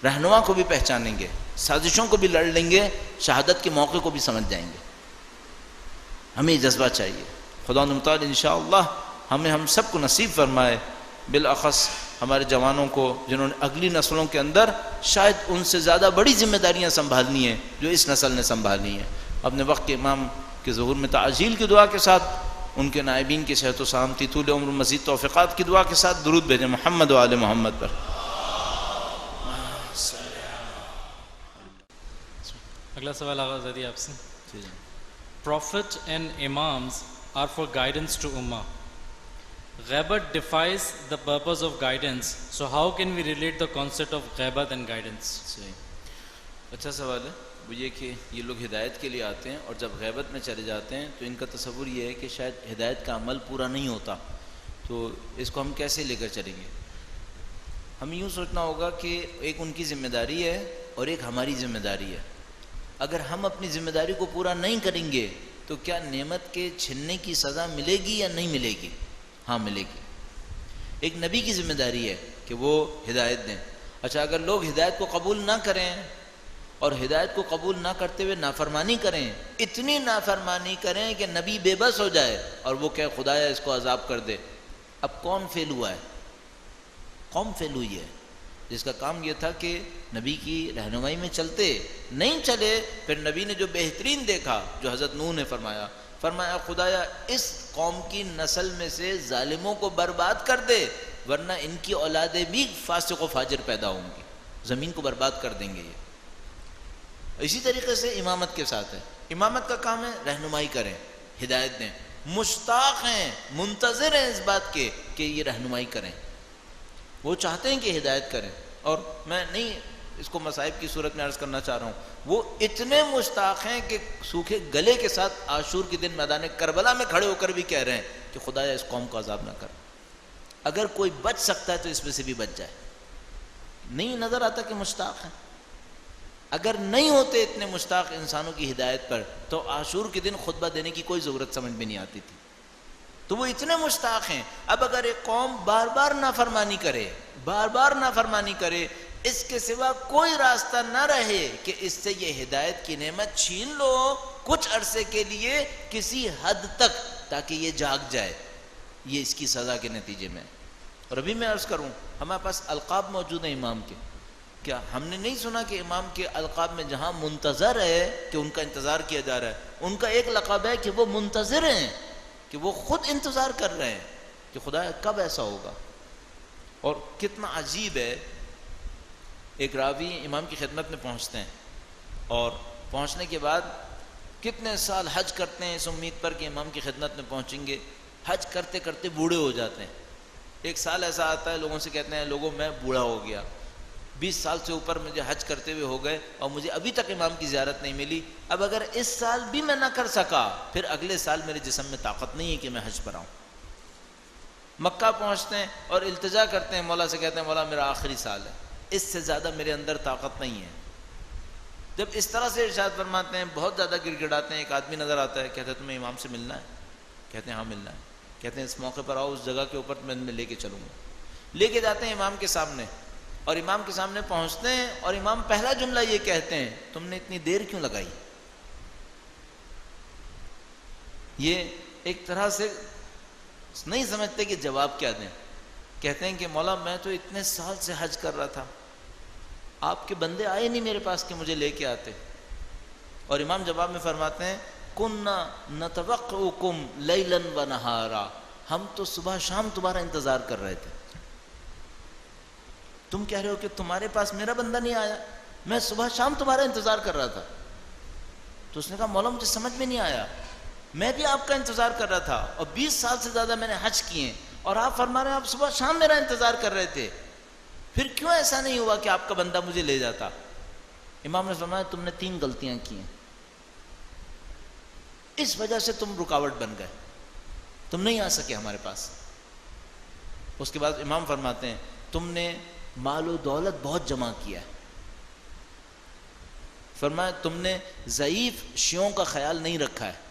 رہنما کو بھی پہچانیں گے، سازشوں کو بھی لڑ لیں گے، شہادت کے موقع کو بھی سمجھ جائیں گے. ہمیں یہ جذبہ چاہیے. خدا متعال انشاءاللہ ہمیں ہم سب کو نصیب فرمائے، بالاخص ہمارے جوانوں کو جنہوں نے اگلی نسلوں کے اندر شاید ان سے زیادہ بڑی ذمہ داریاں سنبھالنی ہیں جو اس نسل نے سنبھالنی ہیں. اپنے وقت کے امام کے ظہور میں تعجیل کی دعا کے ساتھ، ان کے نائبین کی صحت و سلامتی، طول عمر، مزید توفیقات کی دعا کے ساتھ درود بھیجیں محمد و آل محمد پر. اگلا سوال آغاز ہے آپ سے. Prophet and imams are for guidance to ummah. Ghibat defies the purpose of guidance. So how can we relate the concept of ghibat and guidance? صحیح، اچھا سوال ہے. وہ یہ کہ یہ لوگ ہدایت کے لیے آتے ہیں اور جب غیبت میں چلے جاتے ہیں تو ان کا تصور یہ ہے کہ شاید ہدایت کا عمل پورا نہیں ہوتا، تو اس کو ہم کیسے لے کر چلیں گے. ہمیں یوں سوچنا ہوگا کہ ایک ان کی ذمہ داری ہے اور ایک ہماری ذمہ داری ہے. اگر ہم اپنی ذمہ داری کو پورا نہیں کریں گے تو کیا نعمت کے چھننے کی سزا ملے گی یا نہیں ملے گی؟ ہاں ملے گی. ایک نبی کی ذمہ داری ہے کہ وہ ہدایت دیں. اچھا، اگر لوگ ہدایت کو قبول نہ کریں اور ہدایت کو قبول نہ کرتے ہوئے نافرمانی کریں، اتنی نافرمانی کریں کہ نبی بے بس ہو جائے اور وہ کہے خدایا اس کو عذاب کر دے، اب کون فیل ہوا ہے؟ قوم فیل ہوئی ہے جس کا کام یہ تھا کہ نبی کی رہنمائی میں چلتے. نہیں چلے، پھر نبی نے جو بہترین دیکھا جو حضرت نوح نے فرمایا خدایا اس قوم کی نسل میں سے ظالموں کو برباد کر دے ورنہ ان کی اولادیں بھی فاسق و فاجر پیدا ہوں گی، زمین کو برباد کر دیں گے یہ. اسی طریقے سے امامت کے ساتھ ہے. امامت کا کام ہے رہنمائی کریں، ہدایت دیں. مشتاق ہیں، منتظر ہیں اس بات کے کہ یہ رہنمائی کریں، وہ چاہتے ہیں کہ ہدایت کریں. اور میں نہیں اس کو مصائب کی صورت میں عرض کرنا چاہ رہا ہوں، وہ اتنے مشتاق ہیں کہ سوکھے گلے کے ساتھ عاشور کے دن میدان کربلا میں کھڑے ہو کر بھی کہہ رہے ہیں کہ خدایا اس قوم کو عذاب نہ کر. اگر کوئی بچ سکتا ہے تو اس میں سے بھی بچ جائے. نہیں نظر آتا کہ مشتاق ہیں؟ اگر نہیں ہوتے اتنے مشتاق انسانوں کی ہدایت پر تو عاشور کے دن خطبہ دینے کی کوئی ضرورت سمجھ میں نہیں آتی تھی. تو وہ اتنے مشتاق ہیں. اب اگر ایک قوم بار بار نافرمانی کرے اس کے سوا کوئی راستہ نہ رہے کہ اس سے یہ ہدایت کی نعمت چھین لو کچھ عرصے کے لیے کسی حد تک تاکہ یہ جاگ جائے، یہ اس کی سزا کے نتیجے میں. اور ابھی میں عرض کروں، ہمارے پاس القاب موجود ہیں امام کے. کیا ہم نے نہیں سنا کہ امام کے القاب میں جہاں منتظر ہے کہ ان کا انتظار کیا جا رہا ہے، ان کا ایک لقب ہے کہ وہ منتظر ہیں، کہ وہ خود انتظار کر رہے ہیں کہ خدا کب ایسا ہوگا. اور کتنا عجیب ہے، ایک راوی امام کی خدمت میں پہنچتے ہیں اور پہنچنے کے بعد کتنے سال حج کرتے ہیں اس امید پر کہ امام کی خدمت میں پہنچیں گے. حج کرتے کرتے بوڑھے ہو جاتے ہیں. ایک سال ایسا آتا ہے لوگوں سے کہتے ہیں لوگوں میں بوڑھا ہو گیا، 20 سال سے اوپر مجھے حج کرتے ہوئے ہو گئے اور مجھے ابھی تک امام کی زیارت نہیں ملی. اب اگر اس سال بھی میں نہ کر سکا پھر اگلے سال میرے جسم میں طاقت نہیں ہے کہ میں حج پر آؤں. مکہ پہنچتے ہیں اور التجا کرتے ہیں مولا سے، کہتے ہیں مولا میرا آخری سال ہے، اس سے زیادہ میرے اندر طاقت نہیں ہے. جب اس طرح سے ارشاد فرماتے ہیں بہت زیادہ گر گڑاتے ہیں. ایک آدمی نظر آتا ہے، کہتا ہے تمہیں امام سے ملنا ہے؟ کہتے ہیں ہاں ملنا ہے. کہتے ہیں اس موقع پر آؤ، اس جگہ کے اوپر میں لے کے چلوں گا. لے کے جاتے ہیں امام کے سامنے اور امام کے سامنے پہنچتے ہیں اور امام پہلا جملہ یہ کہتے ہیں تم نے اتنی دیر کیوں لگائی. یہ ایک طرح سے نہیں سمجھتے کہ جواب کیا دیں. کہتے ہیں کہ مولا میں تو اتنے سال سے حج کر رہا تھا، آپ کے بندے آئے نہیں میرے پاس کہ مجھے لے کے آتے. اور امام جواب میں فرماتے ہیں کننا نتوقعکم لیلا و نہارا، ہم تو صبح شام تمہارا انتظار کر رہے تھے. تم کہہ رہے ہو کہ تمہارے پاس میرا بندہ نہیں آیا، میں صبح شام تمہارا انتظار کر رہا تھا. تو اس نے کہا مولا مجھے سمجھ میں نہیں آیا، میں بھی آپ کا انتظار کر رہا تھا اور 20 سال سے زیادہ میں نے حج کیے ہیں اور آپ فرما رہے ہیں آپ صبح شام میرا انتظار کر رہے تھے، پھر کیوں ایسا نہیں ہوا کہ آپ کا بندہ مجھے لے جاتا. امام نے فرمایا تم نے 3 غلطیاں کی ہیں، اس وجہ سے تم رکاوٹ بن گئے، تم نہیں آ سکے ہمارے پاس. اس کے بعد امام فرماتے ہیں تم نے مال و دولت بہت جمع کیا ہے. فرمایا تم نے ضعیف شیعوں کا خیال نہیں رکھا ہے،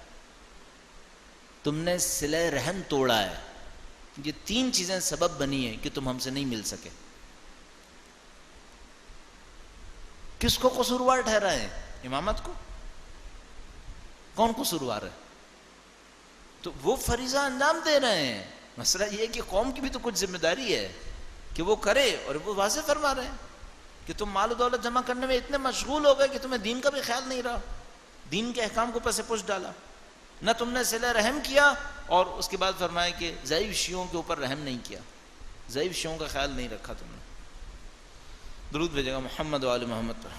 تم نے صلہ رحم توڑا ہے. یہ 3 چیزیں سبب بنی ہیں کہ تم ہم سے نہیں مل سکے. کس کو قصوروار ٹھہرائے ہیں؟ امامت کو. کون قصوروار ہے؟ تو وہ فریضہ انجام دے رہے ہیں. مسئلہ یہ ہے کہ قوم کی بھی تو کچھ ذمہ داری ہے کہ وہ کرے, اور وہ واضح فرما رہے ہیں کہ تم مال و دولت جمع کرنے میں اتنے مشغول ہو گئے کہ تمہیں دین کا بھی خیال نہیں رہا, دین کے احکام کو پس پش ڈالا, نہ تم نے صلہ رحم کیا, اور اس کے بعد فرمایا کہ ضعیف شیعوں کے اوپر رحم نہیں کیا, ضعیف شیعوں کا خیال نہیں رکھا تم نے. درود بھیجے گا محمد و آل محمد پر.